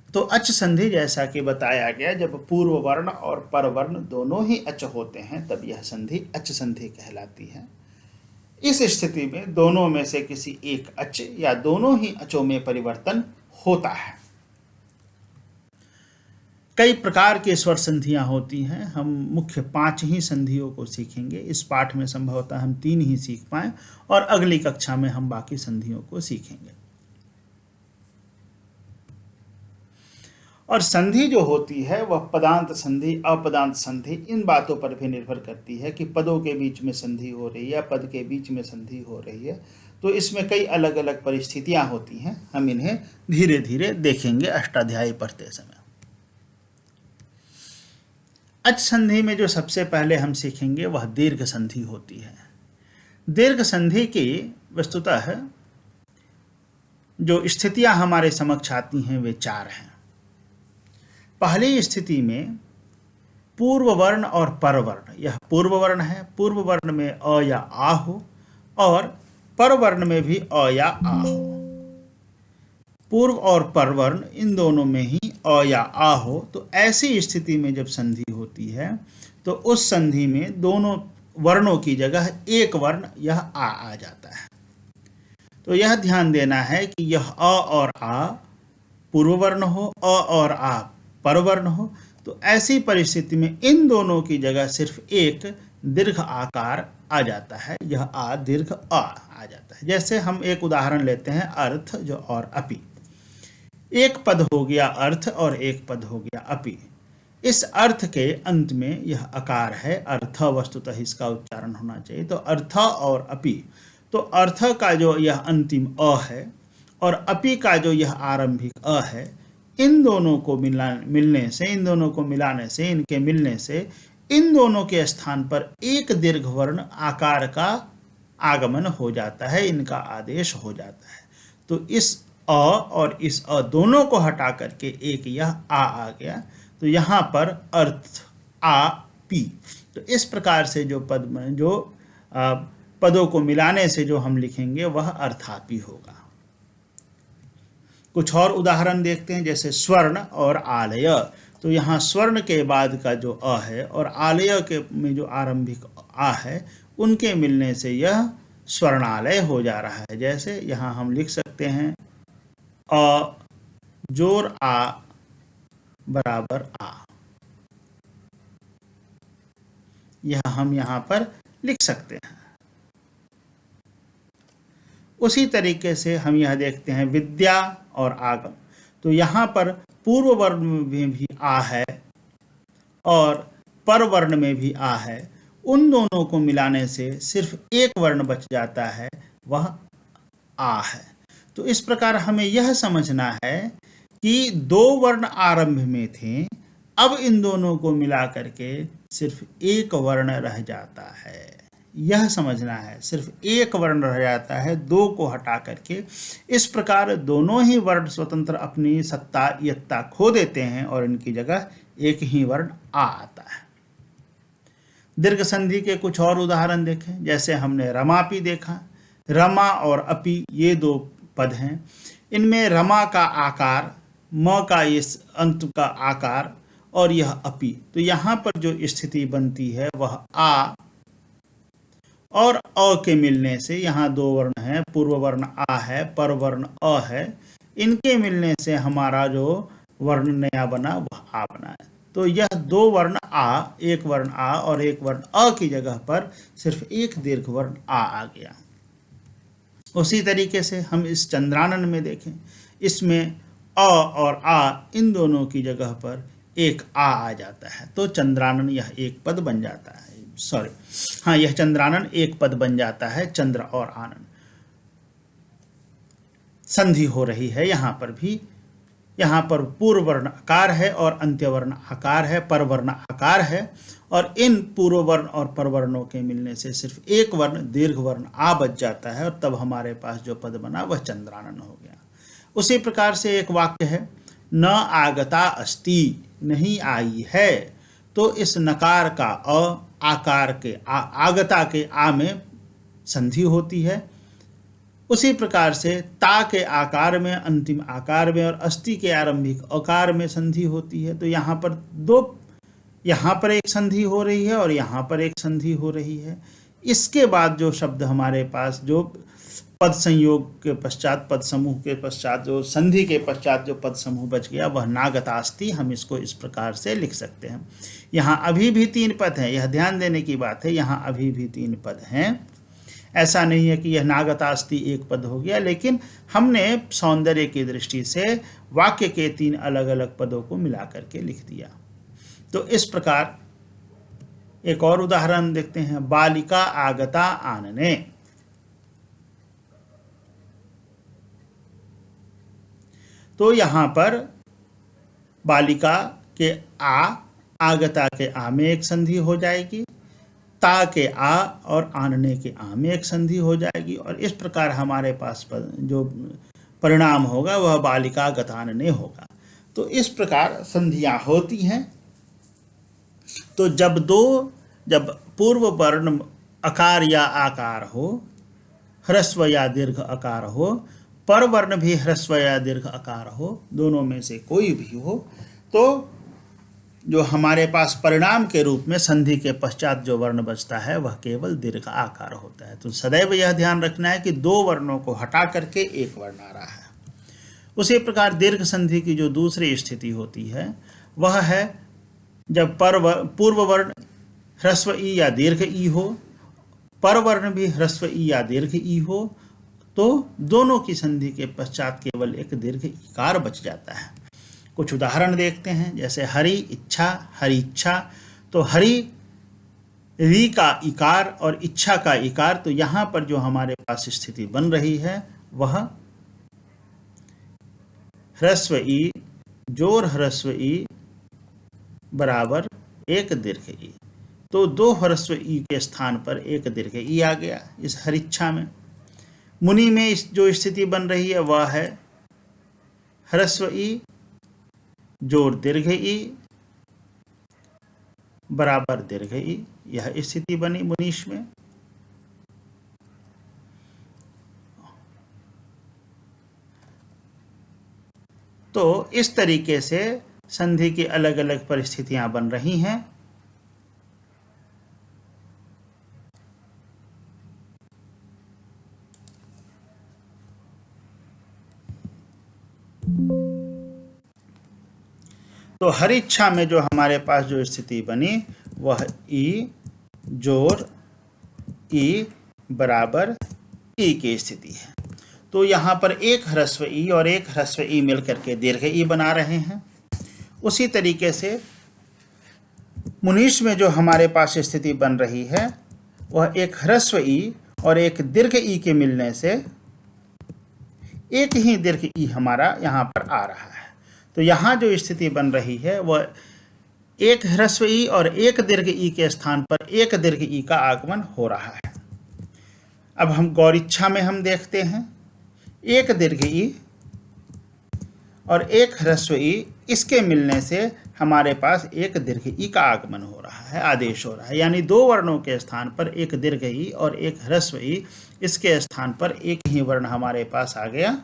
तो अच्च संधि जैसा कि बताया गया, जब पूर्व वर्ण और पर वर्ण दोनों ही अच्च होते हैं तब यह संधि अच्च संधि कहलाती है। इस स्थिति में दोनों में से किसी एक अच्च या दोनों ही अच्चों में परिवर्तन होता है। कई प्रकार के स्वर संधियां होती हैं। हम मुख्य 5 ही संधियों को सीखेंगे। इस पाठ में संभवतः हम 3 ही सीख पाएं और अगली कक्षा में हम बाकी संधियों को सीखेंगे। और संधि जो होती है वह पदांत संधि, अपदांत संधि, इन बातों पर भी निर्भर करती है कि पदों के बीच में संधि हो रही है, पद के बीच में संधि हो रही है। तो इसमें कई अलग अलग परिस्थितियां होती हैं। हम इन्हें धीरे धीरे देखेंगे अष्टाध्यायी पढ़ते समय। अच्च संधि में जो सबसे पहले हम सीखेंगे वह दीर्घ संधि होती है। दीर्घ संधि की वस्तुतः जो स्थितियां हमारे समक्ष आती हैं वे 4 हैं। पहली स्थिति में पूर्व वर्ण और पर वर्ण, यह पूर्व वर्ण है, पूर्व वर्ण में अ या आ हो और पर वर्ण में भी अ या आ हो। पूर्व और पर वर्ण इन दोनों में ही अ या आ हो, तो ऐसी स्थिति में जब संधि होती है तो उस संधि में दोनों वर्णों की जगह एक वर्ण यह आ जाता है। तो यह ध्यान देना है कि यह अ और आ पूर्व वर्ण हो, अ और आ पर वर्ण हो, तो ऐसी परिस्थिति में इन दोनों की जगह सिर्फ एक दीर्घ आकार आ जाता है, यह आ दीर्घ आ जाता है। जैसे हम एक उदाहरण लेते हैं, अर्थ जो और अपि। एक पद हो गया अर्थ और एक पद हो गया अपि। इस अर्थ के अंत में यह अकार है, अर्थ वस्तुतः इसका उच्चारण होना चाहिए। तो अर्थ और अपि, तो अर्थ का जो यह अंतिम अ है और अपि का जो यह आरंभिक अ है, इन दोनों को मिलने से, इन दोनों को मिलाने से, इनके मिलने से इन दोनों के स्थान पर एक दीर्घ वर्ण आकार का आगमन हो जाता है, इनका आदेश हो जाता है। तो इस अ और इस अ दोनों को हटा करके एक यह आ गया। तो यहाँ पर अर्थ आ पी। तो इस प्रकार से जो पदों को मिलाने से जो हम लिखेंगे वह अर्थापि होगा। कुछ और उदाहरण देखते हैं, जैसे स्वर्ण और आलय। तो यहाँ स्वर्ण के बाद का जो अ है और आलय के में जो आरंभिक आ है, उनके मिलने से यह स्वर्णालय हो जा रहा है। जैसे यहाँ हम लिख सकते हैं अ जोर आ बराबर आ, यह हम यहाँ पर लिख सकते हैं। उसी तरीके से हम यह देखते हैं विद्या और आगम। तो यहाँ पर पूर्व वर्ण में भी आ है और पर वर्ण में भी आ है, उन दोनों को मिलाने से सिर्फ एक वर्ण बच जाता है, वह आ है। तो इस प्रकार हमें यह समझना है कि दो वर्ण आरंभ में थे, अब इन दोनों को मिला करके सिर्फ एक वर्ण रह जाता है, यह समझना है। सिर्फ एक वर्ण रह जाता है, दो को हटा करके। इस प्रकार दोनों ही वर्ण स्वतंत्र अपनी सत्ता यत्ता खो देते हैं और इनकी जगह एक ही वर्ण आ आता है। दीर्घ संधि के कुछ और उदाहरण देखें, जैसे हमने रमापि देखा। रमा और अपि ये दो पद हैं, इनमें रमा का आकार, म का इस अंत का आकार और यह अपि। तो यहाँ पर जो स्थिति बनती है वह आ और अ के मिलने से, यहाँ दो वर्ण हैं, पूर्व वर्ण आ है, पर वर्ण अ है, इनके मिलने से हमारा जो वर्ण नया बना वह आ बना है। तो यह दो वर्ण आ, एक वर्ण आ और एक वर्ण अ की जगह पर सिर्फ एक दीर्घ वर्ण आ गया। उसी तरीके से हम इस चंद्रानन में देखें, इसमें अ और आ इन दोनों की जगह पर एक आ जाता है। तो चंद्रानन यह एक पद बन जाता है, सॉरी हाँ, यह चंद्रानन एक पद बन जाता है। चंद्र और आनन संधि हो रही है यहाँ पर भी। यहाँ पर पूर्व वर्ण आकार है और अंत्य वर्ण आकार है, पर वर्ण आकार है, और इन पूर्व वर्ण और पर वर्णों के मिलने से सिर्फ एक वर्ण दीर्घ वर्ण आ बच जाता है और तब हमारे पास जो पद बना वह चंद्रानन हो गया। उसी प्रकार से एक वाक्य है, न आगता अस्ति, नहीं आई है। तो इस नकार का अ, आकार के आगता के आ में संधि होती है। उसी प्रकार से ता के आकार में, अंतिम आकार में और अस्ति के आरंभिक अकार में संधि होती है। तो यहाँ पर यहाँ पर एक संधि हो रही है और यहाँ पर एक संधि हो रही है। इसके बाद जो शब्द हमारे पास, जो पद संयोग के पश्चात, पद समूह के पश्चात, जो संधि के पश्चात जो पद समूह बच गया वह नागतास्ति। हम इसको इस प्रकार से लिख सकते हैं। यहाँ अभी भी 3 पद हैं, यह ध्यान देने की बात है, यहाँ अभी भी 3 पद हैं। ऐसा नहीं है कि यह नागतास्ति एक पद हो गया, लेकिन हमने सौंदर्य की दृष्टि से वाक्य के 3 अलग अलग पदों को मिला करके लिख दिया। तो इस प्रकार एक और उदाहरण देखते हैं, बालिका आगता आनने। तो यहाँ पर बालिका के आगता के आ में एक संधि हो जाएगी, ता के आ और आनने के आ में एक संधि हो जाएगी, और इस प्रकार हमारे पास जो परिणाम होगा वह बालिका गतानने होगा। तो इस प्रकार संधियां होती हैं। तो जब पूर्व वर्ण अकार या आकार हो, ह्रस्व या दीर्घ आकार हो, पर वर्ण भी ह्रस्व या दीर्घ आकार हो, दोनों में से कोई भी हो, तो जो हमारे पास परिणाम के रूप में संधि के पश्चात जो वर्ण बचता है वह केवल दीर्घ आकार होता है। तो सदैव यह ध्यान रखना है कि 2 वर्णों को हटा करके एक वर्ण आ रहा है। उसी प्रकार दीर्घ संधि की जो दूसरी स्थिति होती है वह है जब पूर्व वर्ण ह्रस्व ई या दीर्घ ई हो, पर वर्ण भी ह्रस्व ई या दीर्घ ई हो, तो दोनों की संधि के पश्चात केवल एक दीर्घ इकार बच जाता है। कुछ उदाहरण देखते हैं, जैसे हरि इच्छा, हरि इच्छा। तो हरि री का इकार और इच्छा का इकार, तो यहाँ पर जो हमारे पास स्थिति बन रही है वह ह्रस्व ई जोर ह्रस्व ई बराबर एक दीर्घ ई। तो दो ह्रस्व ई के स्थान पर एक दीर्घ ई आ गया इस हरिच्छा में। मुनि में जो स्थिति बन रही है वह है ह्रस्व ई जोर दीर्घ ई बराबर दीर्घ ई, यह स्थिति बनी मुनीश में। तो इस तरीके से संधि की अलग अलग परिस्थितियां बन रही हैं। तो हरिच्छा में जो हमारे पास जो स्थिति बनी वह ई जोर ई बराबर ई की स्थिति है। तो यहाँ पर एक ह्रस्व ई और एक ह्रस्व ई मिलकर के दीर्घ ई बना रहे हैं। उसी तरीके से मुनीश में जो हमारे पास स्थिति बन रही है वह एक ह्रस्व ई और एक दीर्घ ई के मिलने से एक ही दीर्घ ई हमारा यहाँ पर आ रहा है। तो यहाँ जो स्थिति बन रही है वह एक ह्रस्व ई और एक दीर्घ ई के स्थान पर एक दीर्घ ई का आगमन हो रहा है। अब हम गौरिच्छा में हम देखते हैं, एक दीर्घ ई और एक ह्रस्व ई, इसके मिलने से हमारे पास एक दीर्घ ई का आगमन हो रहा है, आदेश हो रहा है। यानी दो वर्णों के स्थान पर एक दीर्घ ई और एक ह्रस्व ई, इसके स्थान पर एक ही वर्ण हमारे पास आ गया।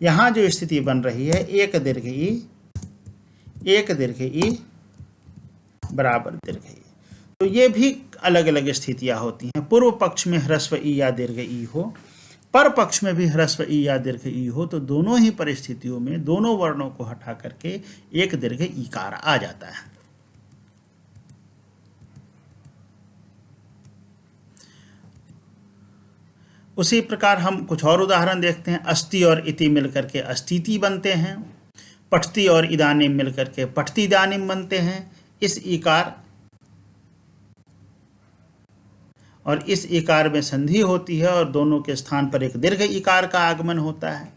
यहाँ जो स्थिति बन रही है एक दीर्घ ई बराबर दीर्घ ई। तो ये भी अलग अलग स्थितियां होती हैं। पूर्व पक्ष में ह्रस्व ई या दीर्घ ई हो, पर पक्ष में भी ह्रस्व ई या दीर्घ ई हो, तो दोनों ही परिस्थितियों में दोनों वर्णों को हटा करके एक दीर्घ ईकार आ जाता है। उसी प्रकार हम कुछ और उदाहरण देखते हैं। अस्ति और इति मिलकर के अस्तिति बनते हैं, पठति और इदानीम मिलकर के पठति इदानीम बनते हैं। इस इकार और इस इकार में संधि होती है और दोनों के स्थान पर एक दीर्घ इकार का आगमन होता है।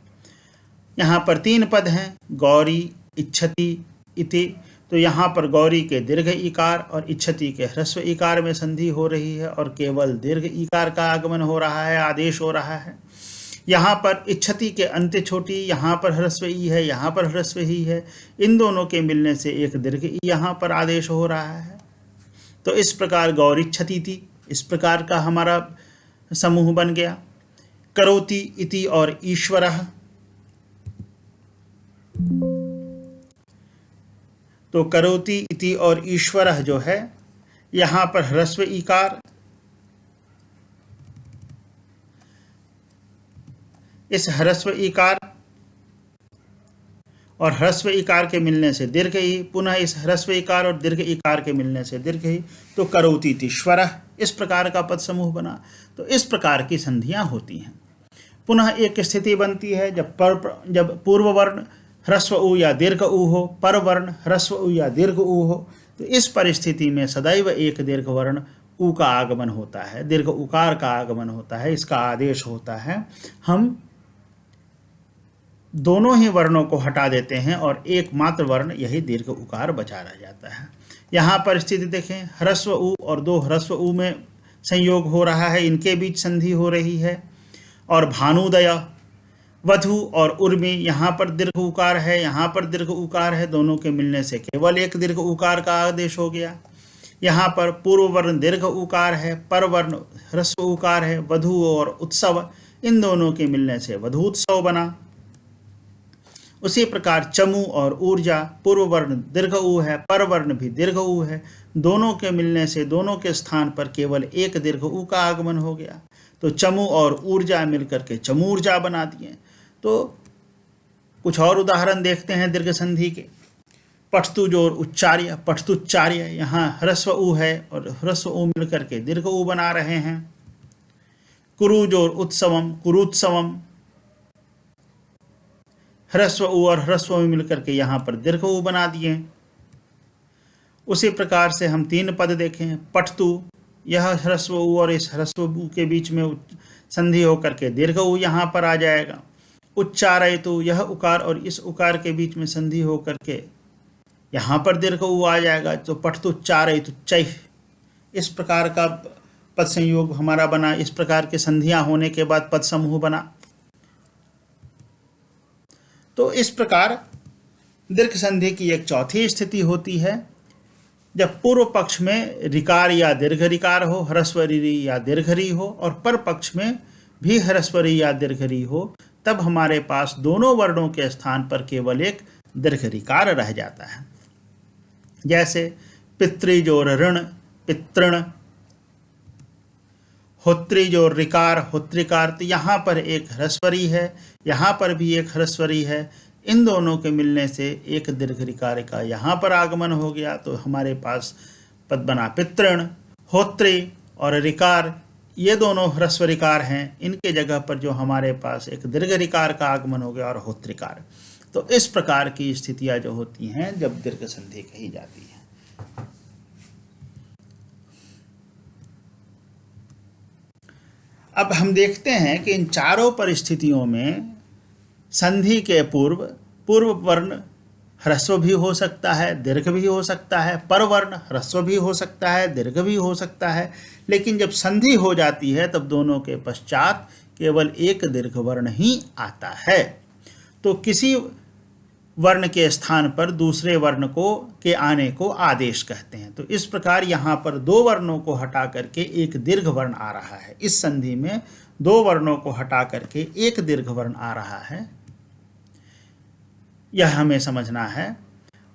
यहाँ पर तीन पद हैं, गौरी, इच्छति, इति। तो यहाँ पर गौरी के दीर्घ इकार और इच्छति के ह्रस्व इकार में संधि हो रही है और केवल दीर्घ इकार का आगमन हो रहा है, आदेश हो रहा है। यहाँ पर इच्छति के अंत्य छोटी, यहाँ पर ह्रस्व ई है, यहाँ पर ह्रस्व ही है। इन दोनों के मिलने से एक दीर्घ ई यहाँ पर आदेश हो रहा है। तो इस प्रकार गौरिच्छति थी, इस प्रकार का हमारा समूह बन गया। करोति, इति और ईश्वरः। तो करोति, इति और ईश्वरः जो है, यहाँ पर ह्रस्व इकार, इस ह्रस्व इकार और ह्रस्व इकार के मिलने से दीर्घ ई, पुनः इस ह्रस्व इकार और दीर्घ इकार के मिलने से दीर्घ ई। तो करोति इति ईश्वरः, इस प्रकार का पद समूह बना। तो इस प्रकार की संधियां होती हैं। पुनः एक स्थिति बनती है जब पूर्व वर्ण ह्रस्व उ या दीर्घ उ हो, पर वर्ण ह्रस्व उ या दीर्घ उ हो। तो इस परिस्थिति में सदैव एक दीर्घ वर्ण उ का आगमन होता है, दीर्घ उकार का आगमन होता है, इसका आदेश होता है। हम दोनों ही वर्णों को हटा देते हैं और एकमात्र वर्ण यही दीर्घ उकार बचा रह जाता है। यहाँ पर स्थिति देखें, ह्रस्व उ और दो ह्रस्व उ में संयोग हो रहा है, इनके बीच संधि हो रही है। और भानुदय, वधु और उर्मी, यहाँ पर दीर्घ उकार है, यहाँ पर दीर्घ उकार है, दोनों के मिलने से केवल एक दीर्घ उकार का आदेश हो गया। यहाँ पर पूर्व वर्ण दीर्घ उकार है, पर वर्ण ह्रस्व उकार है। वधु और उत्सव, इन दोनों के मिलने से वधु उत्सव बना। उसी प्रकार चमू और ऊर्जा, पूर्व वर्ण दीर्घ उ है, पर वर्ण भी दीर्घ उ है, दोनों के मिलने से दोनों के स्थान पर केवल एक दीर्घ उ का आगमन हो गया। तो चमू और ऊर्जा मिलकर के चमूर्जा बना दिए। तो कुछ और उदाहरण देखते हैं दीर्घ संधि के। पठतु जोर उच्चार्य, पठतुच्चार्य, यहाँ ह्रस्व उ है और ह्रस्व उ मिलकर के दीर्घ उ बना रहे हैं। कुरु जोर उत्सवम, कुरुत्सवम, ह्रस्व उ और ह्रस्व उ मिलकर के यहाँ पर दीर्घ उ बना दिए। उसी प्रकार से हम 3 पद देखें। पठतु, यह ह्रस्व उ और इस ह्रस्व उ के बीच में संधि होकर के दीर्घ उ यहाँ पर आ जाएगा। उच्चारयतु, यह उकार और इस उकार के बीच में संधि होकर के यहाँ पर दीर्घ उ आ जाएगा। तो पठतुच्चारयतु चैः, इस प्रकार का पद संयोग हमारा बना। इस प्रकार के संधियां होने के बाद पद समूह बना। तो इस प्रकार दीर्घ संधि की एक चौथी स्थिति होती है, जब पूर्व पक्ष में रिकार या दीर्घ रिकार हो, ह्रस्वरी या दीर्घ री हो, और पर पक्ष में भी ह्रस्वरी या दीर्घ री हो, तब हमारे पास दोनों वर्णों के स्थान पर केवल एक दीर्घ रिकार रह जाता है। जैसे पितृजोर ऋण, पितृण, होत्रिजोर रिकार, होत्रिकार। तो यहाँ पर एक ह्रस्वरी है, यहाँ पर भी एक ह्रस्वरी है। इन दोनों के मिलने से एक दीर्घ रिकार का यहाँ पर आगमन हो गया। तो हमारे पास पद बना पितृण। होत्री और रिकार, ये दोनों ह्रस्व रिकार हैं। इनके जगह पर जो हमारे पास एक दीर्घ रिकार का आगमन हो गया और होत्रिकार। तो इस प्रकार की स्थितियां जो होती हैं जब दीर्घ संधि कही जाती है। अब हम देखते हैं कि इन चारों परिस्थितियों में संधि के पूर्व वर्ण ह्रस्व भी हो सकता है, दीर्घ भी हो सकता है, पर वर्ण ह्रस्व भी हो सकता है, दीर्घ भी हो सकता है। लेकिन जब संधि हो जाती है तब दोनों के पश्चात केवल एक दीर्घ वर्ण ही आता है। तो किसी वर्ण के स्थान पर दूसरे वर्ण के आने को आदेश कहते हैं। तो इस प्रकार यहाँ पर 2 वर्णों को हटा करके एक दीर्घ वर्ण आ रहा है। इस संधि में 2 वर्णों को हटा करके एक दीर्घ वर्ण आ रहा है, यह हमें समझना है।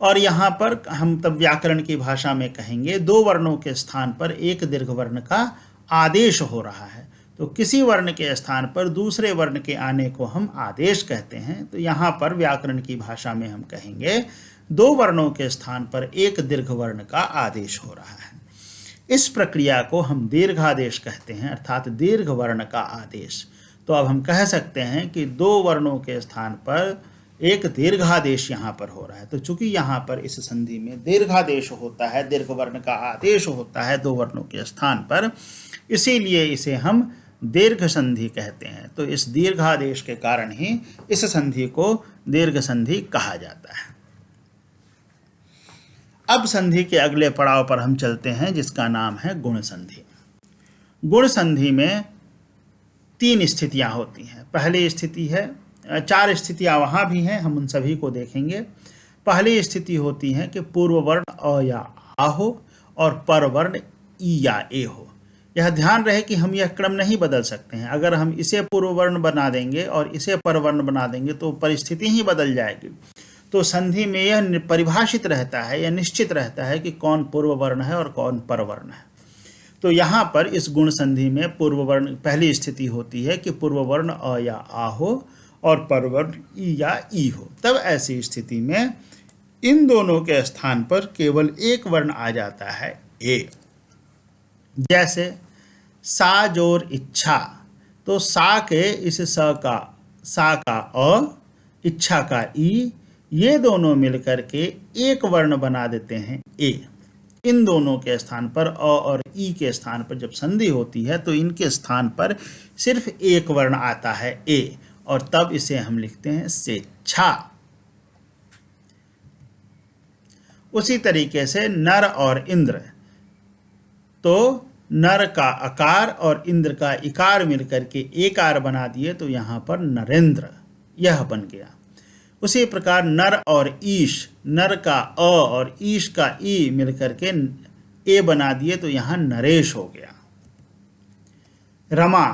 और यहाँ पर हम तब व्याकरण की भाषा में कहेंगे 2 वर्णों के स्थान पर एक दीर्घ वर्ण का आदेश हो रहा है। तो किसी वर्ण के स्थान पर दूसरे वर्ण के आने को हम आदेश कहते हैं। तो यहाँ पर व्याकरण की भाषा में हम कहेंगे 2 वर्णों के स्थान पर एक दीर्घ वर्ण का आदेश हो रहा है। इस प्रक्रिया को हम दीर्घादेश कहते हैं, अर्थात दीर्घ वर्ण का आदेश। तो अब हम कह सकते हैं कि 2 वर्णों के स्थान पर एक दीर्घादेश यहाँ पर हो रहा है। तो चूंकि यहाँ पर इस संधि में दीर्घादेश होता है, दीर्घ वर्ण का आदेश होता है 2 वर्णों के स्थान पर, इसीलिए इसे हम दीर्घ संधि कहते हैं। तो इस दीर्घादेश के कारण ही इस संधि को दीर्घ संधि कहा जाता है। अब संधि के अगले पड़ाव पर हम चलते हैं, जिसका नाम है गुण संधि। गुण संधि में 3 स्थितियां होती हैं। पहली स्थिति है, 4 स्थितियां वहां भी हैं, हम उन सभी को देखेंगे। पहली स्थिति होती है कि पूर्व वर्ण अ या आ हो और पर वर्ण ई या ए हो। यह ध्यान रहे कि हम यह क्रम नहीं बदल सकते हैं। अगर हम इसे पूर्व वर्ण बना देंगे और इसे पर वर्ण बना देंगे तो परिस्थिति ही बदल जाएगी। तो संधि में यह परिभाषित रहता है, यह निश्चित रहता है कि कौन पूर्व वर्ण है और कौन पर वर्ण है। तो यहाँ पर इस गुण संधि में पूर्व वर्ण पहली स्थिति होती है कि पूर्व वर्ण अ या आ हो और पर वर्ण ई या ई हो। तब ऐसी स्थिति में इन दोनों के स्थान पर केवल एक वर्ण आ जाता है ए। जैसे सा जोर इच्छा, तो सा के इस सा का अ, इच्छा का ई, ये दोनों मिलकर के एक वर्ण बना देते हैं ए। इन दोनों के स्थान पर अ और ई के स्थान पर जब संधि होती है तो इनके स्थान पर सिर्फ एक वर्ण आता है ए, और तब इसे हम लिखते हैं स्वेच्छा। उसी तरीके से नर और इंद्र, तो नर का अकार और इंद्र का इकार मिलकर के एकार बना दिए तो यहाँ पर नरेंद्र, यह बन गया। उसी प्रकार नर और ईश, नर का अ और ईश का ई मिलकर के ए बना दिए तो यहाँ नरेश हो गया। रमा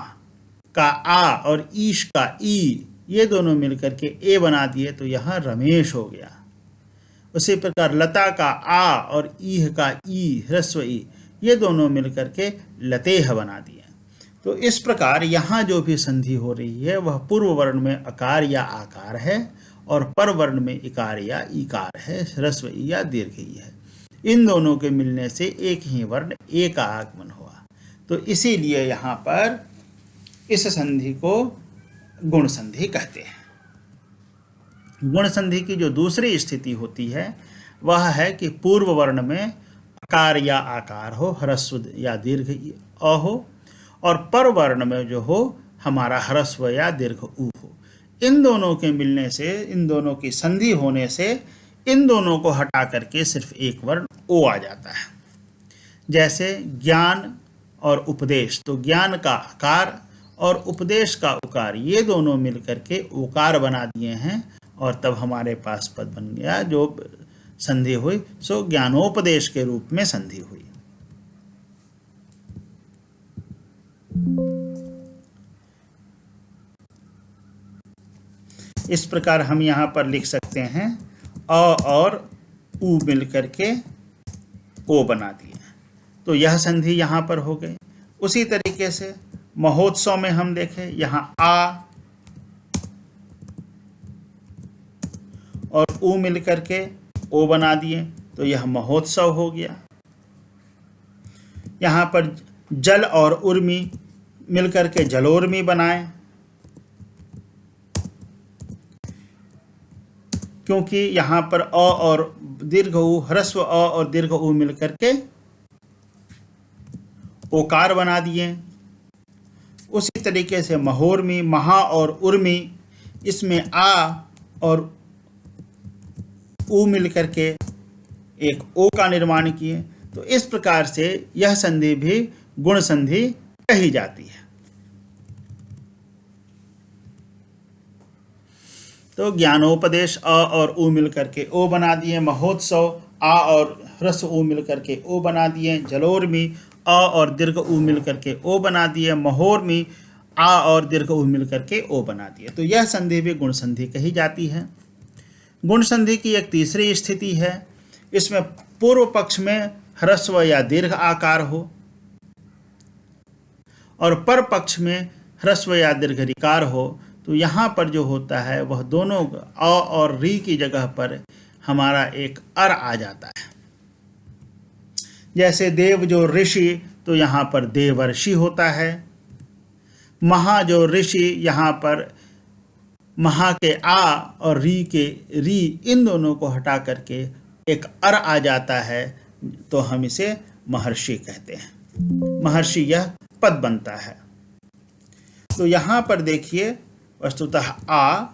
का आ और ईश का ई, ये दोनों मिलकर के ए बना दिए तो यहाँ रमेश हो गया। उसी प्रकार लता का आ और ईह का ई, ह्रस्व ई, ये दोनों मिलकर के लतेह बना दिए। तो इस प्रकार यहाँ जो भी संधि हो रही है वह पूर्व वर्ण में अकार या आकार है और पर वर्ण में इकार या ईकार है, ह्रस्व ई या दीर्घ ई है। इन दोनों के मिलने से एक ही वर्ण ए का आगमन हुआ। तो इसीलिए यहाँ पर इस संधि को गुण संधि कहते हैं। गुण संधि की जो दूसरी स्थिति होती है वह है कि पूर्व वर्ण में अकार या आकार हो, ह्रस्व या दीर्घ अ हो, और पर वर्ण में जो हो हमारा ह्रस्व या दीर्घ उ हो। इन दोनों के मिलने से, इन दोनों की संधि होने से इन दोनों को हटा करके सिर्फ एक वर्ण ओ आ जाता है। जैसे ज्ञान और उपदेश, तो ज्ञान का आकार और उपदेश का उकार, ये दोनों मिलकर के उकार बना दिए हैं और तब हमारे पास पद बन गया जो संधि हुई सो ज्ञानोपदेश के रूप में संधि हुई। इस प्रकार हम यहाँ पर लिख सकते हैं अ और उ मिलकर के ओ बना दिए, तो यह संधि यहाँ पर हो गई। उसी तरीके से महोत्सव में हम देखें, यहाँ आ और उ मिलकर के ओ बना दिए, तो यह महोत्सव हो गया। यहाँ पर जल और उर्मी मिलकर के जलोर्मी बनाए, क्योंकि यहाँ पर अ और दीर्घ उ, ह्रस्व अ और दीर्घ उ मिलकर के ओकार बना दिए। उसी तरीके से महोर्मी, महा और उर्मी, इसमें आ और उ मिलकर के एक ओ का निर्माण किए। तो इस प्रकार से यह संधि भी गुण संधि कही जाती है। तो ज्ञानोपदेश अ और उ मिलकर के ओ बना दिए, महोत्सव आ और ह्रस्व उ मिलकर के ओ बना दिए, जलोर्मी अ और दीर्घ उ मिलकर के ओ बना दिए, महोर्मी आ और दीर्घ उ मिलकर के ओ बना दिए। तो यह संधि भी गुण संधि कही जाती है। गुण संधि की एक तीसरी स्थिति है, इसमें पूर्व पक्ष में ह्रस्व या दीर्घ आकार हो और पर पक्ष में ह्रस्व या दीर्घ ऋकार हो। तो यहाँ पर जो होता है वह दोनों अ और री की जगह पर हमारा एक अर आ जाता है। जैसे देव जो ऋषि, तो यहाँ पर देवर्षि होता है। महा जो ऋषि, यहाँ पर महा के आ और री के री, इन दोनों को हटा करके एक अर आ जाता है, तो हम इसे महर्षि कहते हैं। महर्षि यह पद बनता है। तो यहाँ पर देखिए वस्तुतः आ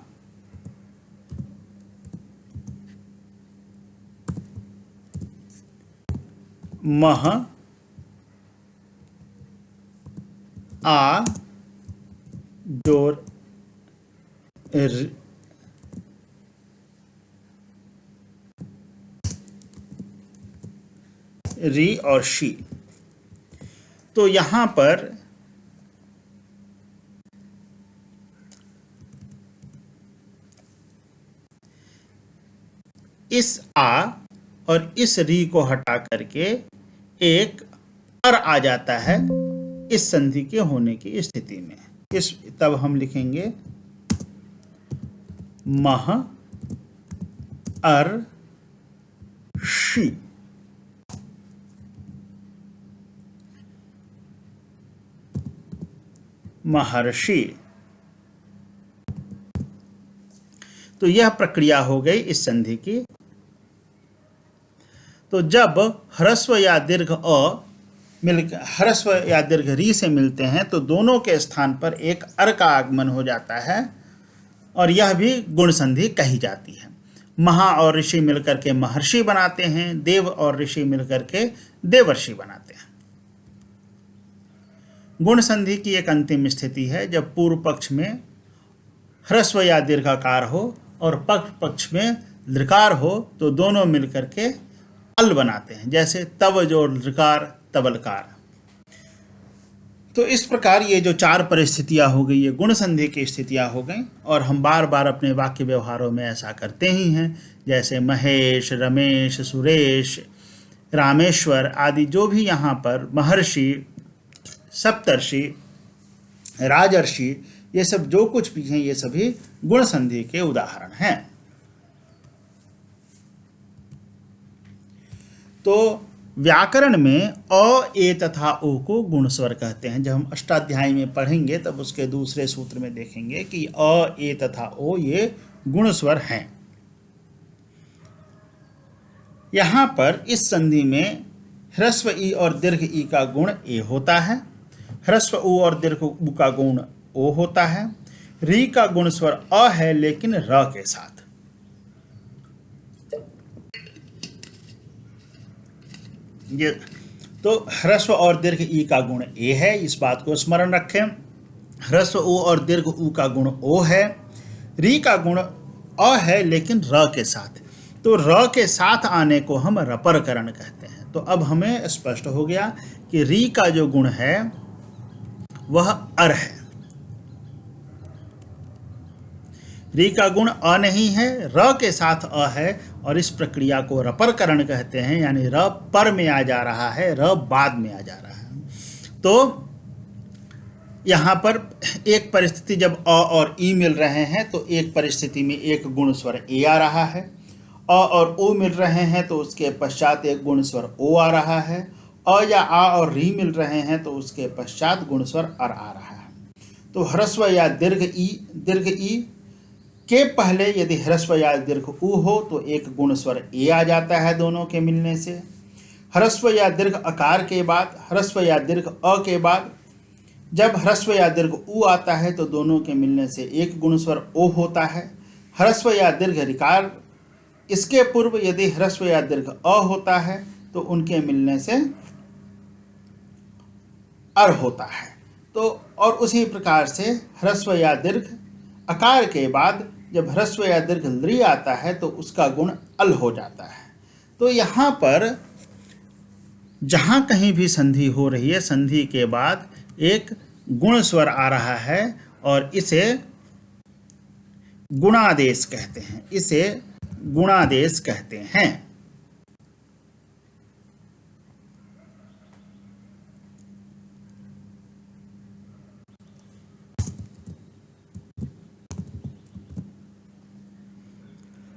मह आ जोर री और शी। तो यहाँ पर इस आ और इस री को हटा करके एक अर आ जाता है इस संधि के होने की स्थिति में। इस तब हम लिखेंगे मह अर शी। महर्षि। तो यह प्रक्रिया हो गई इस संधि की। तो जब ह्रस्व या दीर्घ अ मिलकर ह्रस्व या दीर्घ री से मिलते हैं तो दोनों के स्थान पर एक अर का आगमन हो जाता है और यह भी गुण संधि कही जाती है। महा और ऋषि मिलकर के महर्षि बनाते हैं, देव और ऋषि मिलकर के देवर्षि बनाते हैं। गुण संधि की एक अंतिम स्थिति है जब पूर्व पक्ष में ह्रस्व या दीर्घाकार हो और पक्ष में दृकार हो, तो दोनों मिलकर के अल बनाते हैं। जैसे तव जो दृकार तबलकार। तो इस प्रकार ये जो चार परिस्थितियां हो गई, ये गुण संधि की स्थितियां हो गई और हम बार बार अपने वाक्य व्यवहारों में ऐसा करते ही हैं। जैसे महेश, रमेश, सुरेश, रामेश्वर आदि जो भी यहाँ पर महर्षि, सप्तर्षि, राजर्षि, ये सब जो कुछ भी हैं ये सभी गुण संधि के उदाहरण हैं। तो व्याकरण में अ, ए तथा ओ को गुण स्वर कहते हैं। जब हम अष्टाध्यायी में पढ़ेंगे तब उसके दूसरे सूत्र में देखेंगे कि अ, ए तथा ओ ये गुण स्वर हैं। यहाँ पर इस संधि में ह्रस्व ई और दीर्घ ई का गुण ए होता है, ह्रस्व उ और दीर्घ उ का गुण ओ होता है। री का गुण स्वर अ है लेकिन र के साथ। ये तो ह्रस्व और दीर्घ ई का गुण ए है, इस बात को स्मरण रखें। ह्रस्व उ और दीर्घ उ का गुण ओ है। री का गुण अ है लेकिन र के साथ। तो र के साथ आने को हम रपरकरण कहते हैं। तो अब हमें स्पष्ट हो गया कि री का जो गुण है वह अर है। री का गुण अ नहीं है, र के साथ अ है, और इस प्रक्रिया को रपरकरण कहते हैं, यानी र पर में आ जा रहा है, र बाद में आ जा रहा है। तो यहाँ पर एक परिस्थिति जब अ और ई मिल रहे हैं तो एक परिस्थिति में एक गुण स्वर ए आ रहा है। अ और ओ मिल रहे हैं तो उसके पश्चात एक गुण स्वर ओ आ रहा है। अ या आ और री मिल रहे हैं तो उसके पश्चात गुण स्वर अर आ रहा है। तो ह्रस्व या दीर्घ ई के पहले यदि ह्रस्व या दीर्घ उ हो तो एक गुण स्वर ए आ जाता है दोनों के मिलने से। ह्रस्व या दीर्घ अकार के बाद, ह्रस्व या दीर्घ अ के बाद जब ह्रस्व या दीर्घ उ आता है तो दोनों के मिलने से एक गुण स्वर ओ होता है। ह्रस्व या दीर्घ ऋकार, इसके पूर्व यदि ह्रस्व या दीर्घ अ होता है तो उनके मिलने से अर होता है। तो और उसी प्रकार से ह्रस्व या दीर्घ अकार के बाद जब ह्रस्व या दीर्घ लृ आता है तो उसका गुण अल हो जाता है। तो यहाँ पर जहाँ कहीं भी संधि हो रही है, संधि के बाद एक गुण स्वर आ रहा है और इसे गुणादेश कहते हैं, इसे गुणादेश कहते हैं।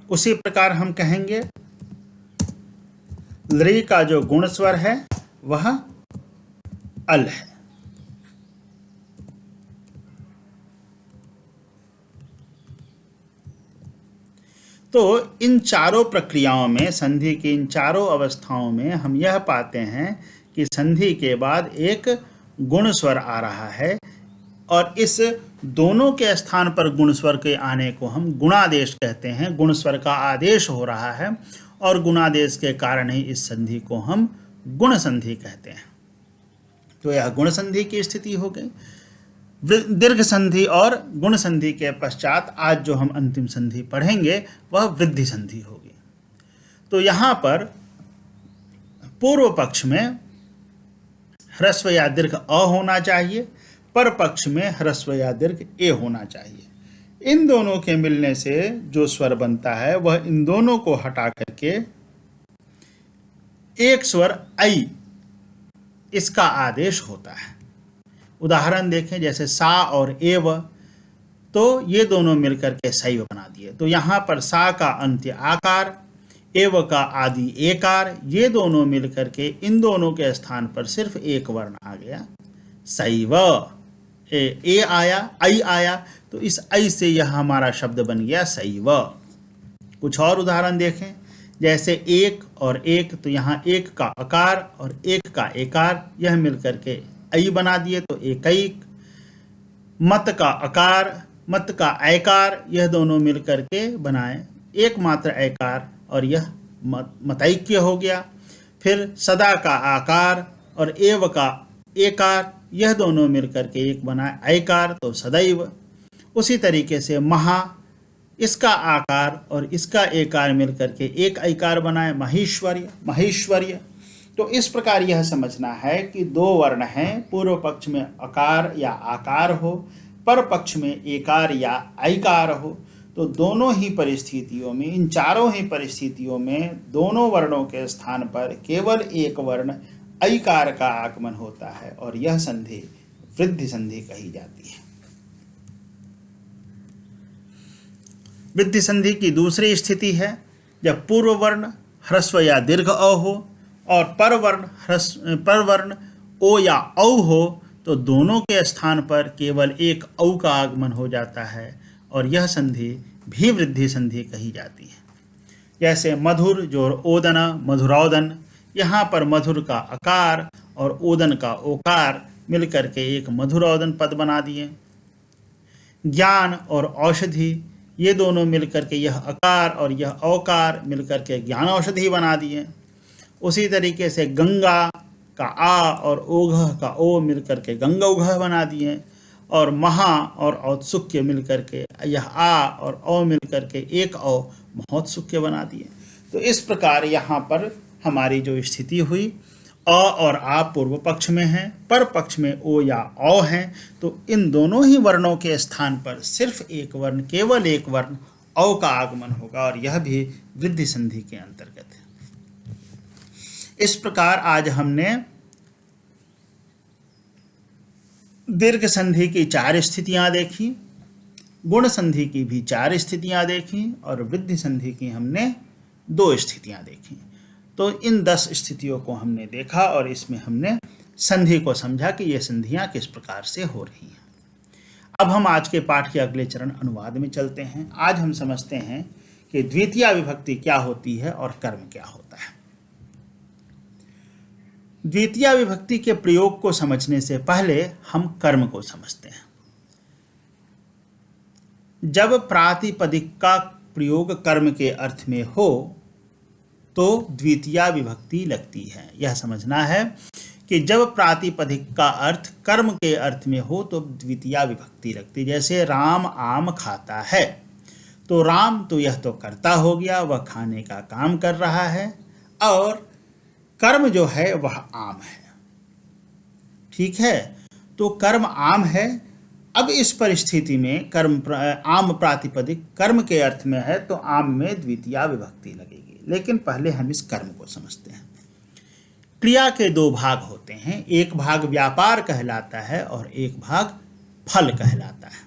उसी प्रकार हम कहेंगे लृ का जो गुण स्वर है वह अल है। तो इन चारों प्रक्रियाओं में, संधि की इन चारों अवस्थाओं में हम यह पाते हैं कि संधि के बाद एक गुण स्वर आ रहा है और इस दोनों के स्थान पर गुण स्वर के आने को हम गुणादेश कहते हैं। गुण स्वर का आदेश हो रहा है और गुणादेश के कारण ही इस संधि को हम गुण संधि कहते हैं। तो यह गुण संधि की स्थिति हो गई। दीर्घ संधि और गुण संधि के पश्चात आज जो हम अंतिम संधि पढ़ेंगे वह वृद्धि संधि होगी। तो यहाँ पर पूर्व पक्ष में ह्रस्व या दीर्घ अ होना चाहिए, पर पक्ष में ह्रस्व या दीर्घ ए होना चाहिए। इन दोनों के मिलने से जो स्वर बनता है वह इन दोनों को हटा करके एक स्वर ऐ, इसका आदेश होता है। उदाहरण देखें, जैसे सा और एव, तो ये दोनों मिलकर के शैव बना दिए। तो यहाँ पर सा का अंत्य आकार, एव का आदि एकार, ये दोनों मिलकर के इन दोनों के स्थान पर सिर्फ एक वर्ण आ गया, शैव। ए आया, ऐ आया, तो इस ऐ से यह हमारा शब्द बन गया शैव। कुछ और उदाहरण देखें, जैसे एक और एक, तो यहाँ एक का अकार और एक का एकार, यह मिलकर के ऐ बना दिए तो एकैक। मत का अकार, मत का ऐकार, यह दोनों मिलकर के बनाए एकमात्र ऐकार और यह मतैक्य हो गया। फिर सदा का आकार और एव का एकार, यह दोनों मिलकर के एक बनाए ऐकार, तो सदैव। उसी तरीके से महा, इसका आकार और इसका एकार मिलकर के एक ऐकार बनाए महेश्वर्य, महेश्वर्य। तो इस प्रकार यह समझना है कि दो वर्ण हैं, पूर्व पक्ष में अकार या आकार हो, पर पक्ष में एकार या ऐकार हो। तो दोनों ही परिस्थितियों में, इन चारों ही परिस्थितियों में दोनों वर्णों के स्थान पर केवल एक वर्ण ऐकार का आगमन होता है और यह संधि वृद्धि संधि कही जाती है। वृद्धि संधि की दूसरी स्थिति है जब पूर्व वर्ण ह्रस्व या दीर्घ अ हो और परवर्ण ओ या औ हो तो दोनों के स्थान पर केवल एक औ का आगमन हो जाता है और यह संधि भी वृद्धि संधि कही जाती है। जैसे मधुर जो ओदना, मधुरौदन, यहाँ पर मधुर का अकार और ओदन का ओकार मिलकर के एक मधुरौदन पद बना दिए। ज्ञान और औषधि, ये दोनों मिलकर के यह अकार और यह औकार मिलकर के ज्ञान औषधि बना दिए। उसी तरीके से गंगा का आ और ओघ का ओ मिलकर के गंगौघ बना दिए, और महा और औत्सुक्य मिलकर के यह आ और औ मिलकर के एक औ महोत्सुक्य बना दिए। तो इस प्रकार यहाँ पर हमारी जो स्थिति हुई, अ और आ पूर्व पक्ष में है, पर पक्ष में ओ या औ है, तो इन दोनों ही वर्णों के स्थान पर सिर्फ एक वर्ण, केवल एक वर्ण औ का आगमन होगा और यह भी वृद्धि संधि के अंतर्गत है। इस प्रकार आज हमने दीर्घ संधि की 4 स्थितियां देखी, गुण संधि की भी 4 स्थितियां देखी और वृद्धि संधि की हमने 2 स्थितियां देखी। तो इन 10 स्थितियों को हमने देखा और इसमें हमने संधि को समझा कि ये संधियां किस प्रकार से हो रही हैं। अब हम आज के पाठ के अगले चरण अनुवाद में चलते हैं। आज हम समझते हैं कि द्वितीया विभक्ति क्या होती है और कर्म क्या होता है। द्वितीया विभक्ति के प्रयोग को समझने से पहले हम कर्म को समझते हैं। जब प्रातिपदिक का प्रयोग कर्म के अर्थ में हो तो द्वितीया विभक्ति लगती है। यह समझना है कि जब प्रातिपदिक का अर्थ कर्म के अर्थ में हो तो द्वितीया विभक्ति लगती। जैसे राम आम खाता है, तो राम तो यह तो कर्ता हो गया, वह खाने का काम कर रहा है, और कर्म जो है वह आम है। ठीक है, तो कर्म आम है। अब इस परिस्थिति में कर्म आम प्रातिपदिक कर्म के अर्थ में है तो आम में द्वितीया विभक्ति लगेगी। लेकिन पहले हम इस कर्म को समझते हैं। क्रिया के 2 भाग होते हैं, एक भाग व्यापार कहलाता है और एक भाग फल कहलाता है।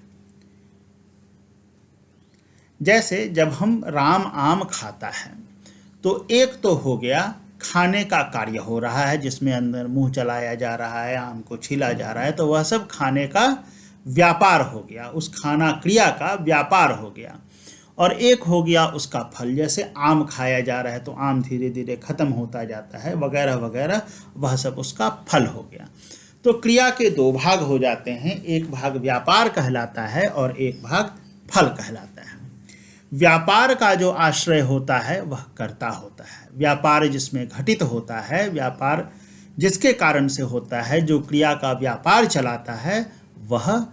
जैसे जब हम राम आम खाता है तो एक तो हो गया खाने का कार्य हो रहा है, जिसमें अंदर मुंह चलाया जा रहा है, आम को छीला जा रहा है, तो वह सब खाने का व्यापार हो गया, उस खाना क्रिया का व्यापार हो गया। और एक हो गया उसका फल, जैसे आम खाया जा रहा है तो आम धीरे धीरे खत्म होता जाता है वगैरह वगैरह, वह सब उसका फल हो गया। तो क्रिया के 2 भाग हो जाते हैं, एक भाग व्यापार कहलाता है और एक भाग फल कहलाता है। व्यापार का जो आश्रय होता है वह कर्ता होता है। व्यापार जिसमें घटित होता है, व्यापार जिसके कारण से होता है, जो क्रिया का व्यापार चलाता है, वह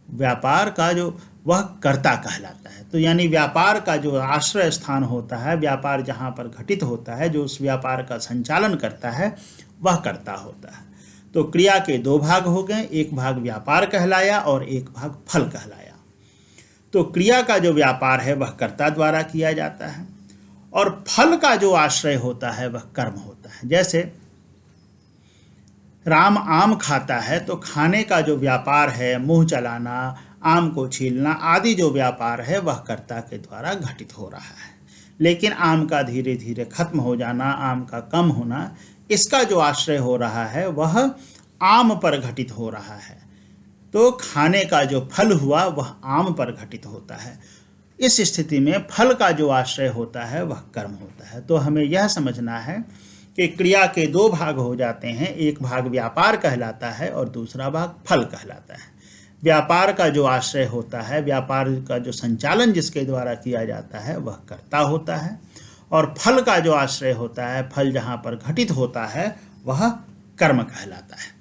व्यापार का जो वह कर्ता कहलाता है। तो यानी व्यापार का जो आश्रय स्थान होता है, व्यापार जहाँ पर घटित होता है, जो उस व्यापार का संचालन करता है, वह कर्ता होता है। तो क्रिया के 2 भाग हो गए, एक भाग व्यापार कहलाया और एक भाग फल कहलाया। तो क्रिया का जो व्यापार है वह कर्ता द्वारा किया जाता है और फल का जो आश्रय होता है वह कर्म होता है। जैसे राम आम खाता है तो खाने का जो व्यापार है, मुंह चलाना, आम को छीलना आदि जो व्यापार है वह कर्ता के द्वारा घटित हो रहा है। लेकिन आम का धीरे धीरे खत्म हो जाना, आम का कम होना, इसका जो आश्रय हो रहा है वह आम पर घटित हो रहा है। तो खाने का जो फल हुआ वह आम पर घटित होता है। इस स्थिति में फल का जो आश्रय होता है वह कर्म होता है। तो हमें यह समझना है कि क्रिया के 2 भाग हो जाते हैं, एक भाग व्यापार कहलाता है और दूसरा भाग फल कहलाता है। व्यापार का जो आश्रय होता है, व्यापार का जो संचालन जिसके द्वारा किया जाता है वह कर्ता होता है, और फल का जो आश्रय होता है, फल जहाँ पर घटित होता है, वह कर्म कहलाता है।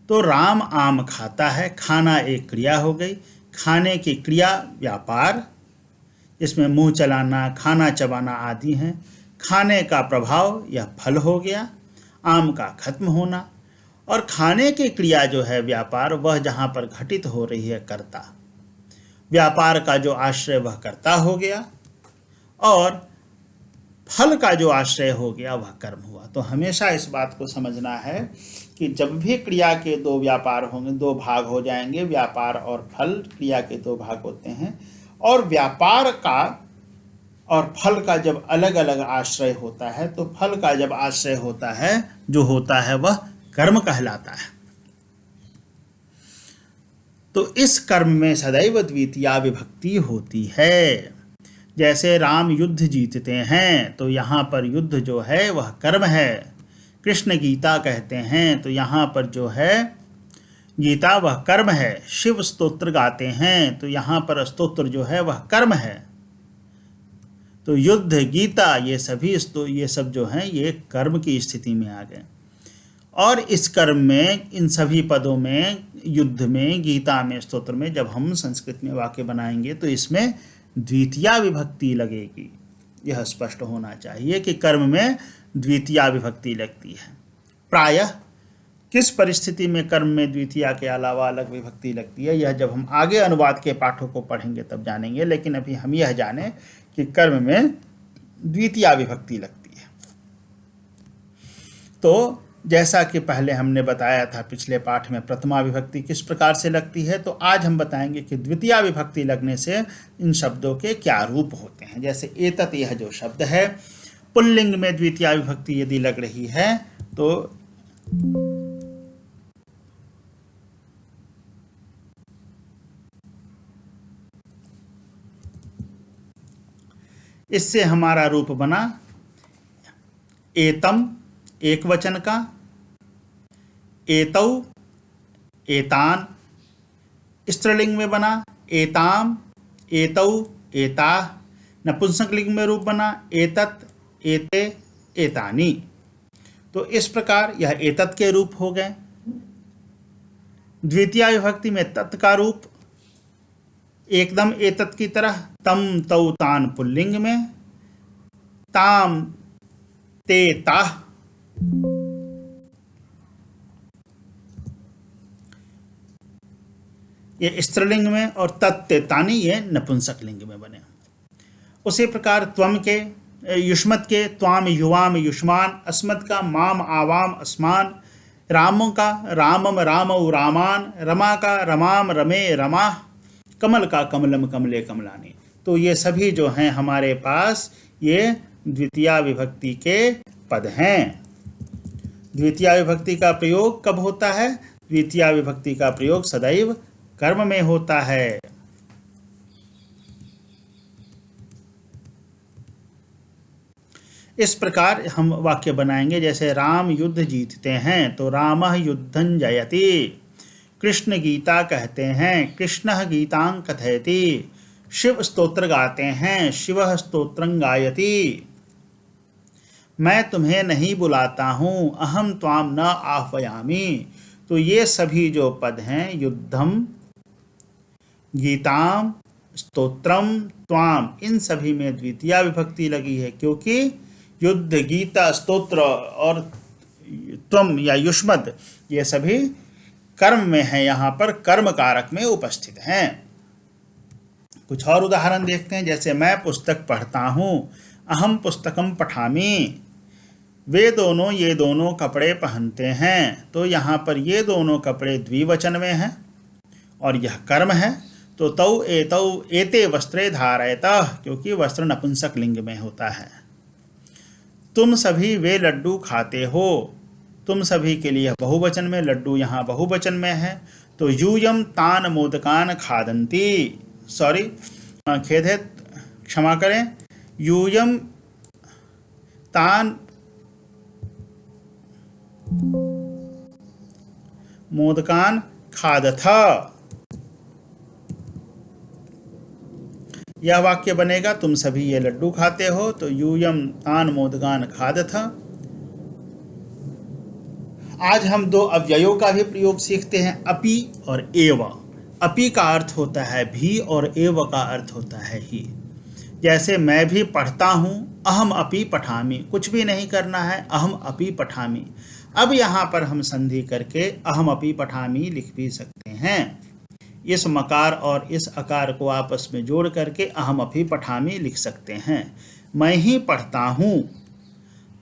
तो राम आम खाता है, खाना एक क्रिया हो गई, खाने की क्रिया व्यापार, इसमें मुंह चलाना, खाना चबाना आदि हैं। खाने का प्रभाव यह फल हो गया, आम का खत्म होना, और खाने की क्रिया जो है व्यापार, वह जहाँ पर घटित हो रही है कर्ता। व्यापार का जो आश्रय वह कर्ता हो गया और फल का जो आश्रय हो गया वह कर्म हुआ। तो हमेशा इस बात को समझना है कि जब भी क्रिया के 2 व्यापार होंगे, 2 भाग हो जाएंगे, व्यापार और फल, क्रिया के 2 भाग होते हैं, और व्यापार का और फल का जब अलग अलग आश्रय होता है तो फल का जब आश्रय होता है जो होता है वह कर्म कहलाता है। तो इस कर्म में सदैव द्वितीया विभक्ति होती है। जैसे राम युद्ध जीतते हैं तो यहाँ पर युद्ध जो है वह कर्म है। कृष्ण गीता कहते हैं तो यहाँ पर जो है गीता वह कर्म है। शिव स्तोत्र गाते हैं तो यहाँ पर स्तोत्र जो है वह कर्म है। तो युद्ध गीता ये सब जो हैं ये कर्म की स्थिति में आ गए। और इस कर्म में इन सभी पदों में, युद्ध में, गीता में, स्तोत्र में जब हम संस्कृत में वाक्य बनाएंगे तो इसमें द्वितीया विभक्ति लगेगी। यह स्पष्ट होना चाहिए कि कर्म में द्वितीया विभक्ति लगती है। प्रायः किस परिस्थिति में कर्म में द्वितीया के अलावा अलग विभक्ति लगती है, यह जब हम आगे अनुवाद के पाठों को पढ़ेंगे तब जानेंगे। लेकिन अभी हम यह जानें कि कर्म में द्वितीया विभक्ति लगती है। तो जैसा कि पहले हमने बताया था पिछले पाठ में प्रथमा विभक्ति किस प्रकार से लगती है, तो आज हम बताएंगे कि द्वितीया विभक्ति लगने से इन शब्दों के क्या रूप होते हैं। जैसे एतत्, यह जो शब्द है, पुल्लिंग में द्वितीया विभक्ति यदि लग रही है तो इससे हमारा रूप बना एतम, एक वचन का, एतौ, एतान। स्त्रीलिंग में बना एताम, एतौ, एताः। नपुंसक लिंग में रूप बना एतत्, एते, एतानि। तो इस प्रकार यह एतत् के रूप हो गए। द्वितीया विभक्ति में तत् का रूप एकदम एतत् की तरह, तम, तौ, तान पुल्लिंग में, ताम, ते, ताः। ये स्त्रीलिंग में, और तत्ते, तानि ये नपुंसक लिंग में बने। उसी प्रकार त्वम के, युष्मत के त्वाम, युवाम, युष्मान। अस्मत् का माम, आवाम, अस्मान। रामों का रामम, रामौ, रामान। रमा का रमाम, रमे, रमा। कमल का कमलम, कमले, कमलानी। तो ये सभी जो हैं हमारे पास ये द्वितीया विभक्ति के पद हैं। द्वितीया विभक्ति का प्रयोग कब होता है? द्वितीया विभक्ति का प्रयोग सदैव कर्म में होता है। इस प्रकार हम वाक्य बनाएंगे। जैसे राम युद्ध जीतते हैं तो रामः युद्धं जयति। कृष्ण गीता कहते हैं, कृष्णः गीतां कथयति। शिव स्तोत्र गाते हैं, शिवः स्तोत्रं गायति। मैं तुम्हें नहीं बुलाता हूँ, अहम त्वाम न आह्वयामि। तो ये सभी जो पद हैं, युद्धम, गीताम, स्तोत्रम, त्वाम, इन सभी में द्वितीया विभक्ति लगी है, क्योंकि युद्ध, गीता, स्तोत्र और त्वम या युष्मद ये सभी कर्म में हैं, यहाँ पर कर्म कारक में उपस्थित हैं। कुछ और उदाहरण देखते हैं। जैसे मैं पुस्तक पढ़ता हूँ, अहम पुस्तकम पठामि। वे दोनों, ये दोनों कपड़े पहनते हैं। तो यहाँ पर ये दोनों कपड़े द्विवचन में हैं और यह कर्म है। तो तौ, एतौ, एते वस्त्रे धारयतः, क्योंकि वस्त्र नपुंसक लिंग में होता है। तुम सभी वे लड्डू खाते हो। तुम सभी के लिए बहुवचन में, लड्डू यहाँ बहुवचन में है। तो यूयम तान मोदकान खादन्ति। सॉरी, खेद है, क्षमा करें। यूयम तान मोदकान खादथ। यह वाक्य बनेगा, तुम सभी ये लड्डू खाते हो। तो यूयम तान मोदकान खादथ। आज हम दो अव्ययों का भी प्रयोग सीखते हैं, अपि और एव। अपि का अर्थ होता है भी और एव का अर्थ होता है ही। जैसे मैं भी पढ़ता हूँ, अहम अपि पठामि। कुछ भी नहीं करना है, अहम अपि पठामि। अब यहाँ पर हम संधि करके अहम अपि पठामि लिख भी सकते हैं। इस मकार और इस अकार को आपस में जोड़ करके अहम अपि पठामि लिख सकते हैं। मैं ही पढ़ता हूँ,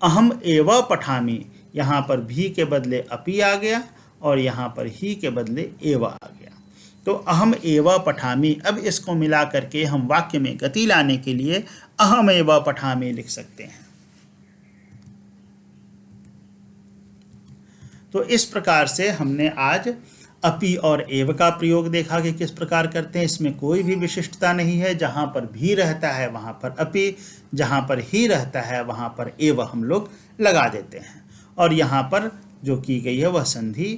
अहम एव पठामि। यहाँ पर भी के बदले अपि आ गया और यहाँ पर ही के बदले एव आ गया। तो अहम एव पठामि, अब इसको मिला करके हम वाक्य में गति लाने के लिए अहम एव पठामि लिख सकते हैं। तो इस प्रकार से हमने आज अपि और एव का प्रयोग देखा कि किस प्रकार करते हैं। इसमें कोई भी विशिष्टता नहीं है, जहाँ पर भी रहता है वहाँ पर अपि, जहाँ पर ही रहता है वहाँ पर एव हम लोग लगा देते हैं। और यहाँ पर जो की गई है वह संधि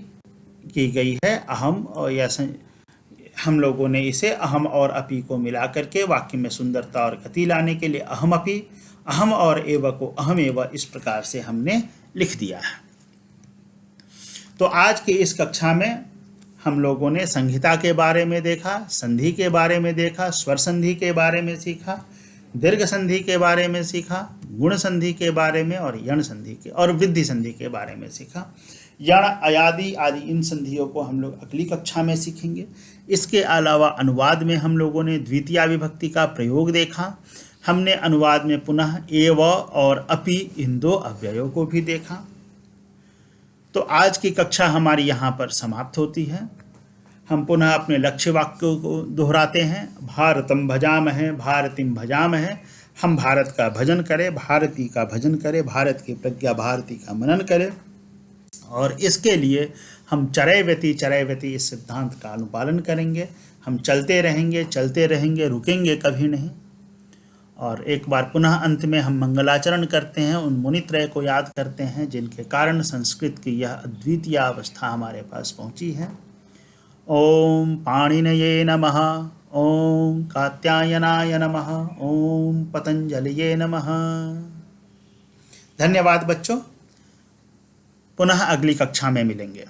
की गई है अहम, और या हम लोगों ने इसे अहम और अपि को मिला करके वाक्य में सुंदरता और गति लाने के लिए अहम अपि, अहम और एव को अहम एव, इस प्रकार से हमने लिख दिया है। तो आज की इस कक्षा में हम लोगों ने संहिता के बारे में देखा, संधि के बारे में देखा, स्वर संधि के बारे में सीखा, दीर्घ संधि के बारे में सीखा, गुण संधि के बारे में, और यण संधि के और वृद्धि संधि के बारे में सीखा। यण, अयादि आदि इन संधियों को हम लोग अगली कक्षा में सीखेंगे। इसके अलावा अनुवाद में हम लोगों ने द्वितीया विभक्ति का प्रयोग देखा। हमने अनुवाद में पुनः एव और अपि इन दो अव्ययों को भी देखा। तो आज की कक्षा हमारी यहाँ पर समाप्त होती है। हम पुनः अपने लक्ष्य वाक्यों को दोहराते हैं। भारतम भजामहे, भारतीम भजामहे। हम भारत का भजन करें, भारती का भजन करें, भारत की प्रज्ञा भारती का मनन करें। और इसके लिए हम चरैवति इस सिद्धांत का अनुपालन करेंगे। हम चलते रहेंगे, रुकेंगे कभी नहीं। और एक बार पुनः अंत में हम मंगलाचरण करते हैं, उन मुनित्रय को याद करते हैं जिनके कारण संस्कृत की यह अद्वितीय अवस्था हमारे पास पहुंची है। ओम पाणिनये नमः, ओम कात्यायनाय नमः, ओम पतंजलये नमः। धन्यवाद बच्चों, पुनः अगली कक्षा में मिलेंगे।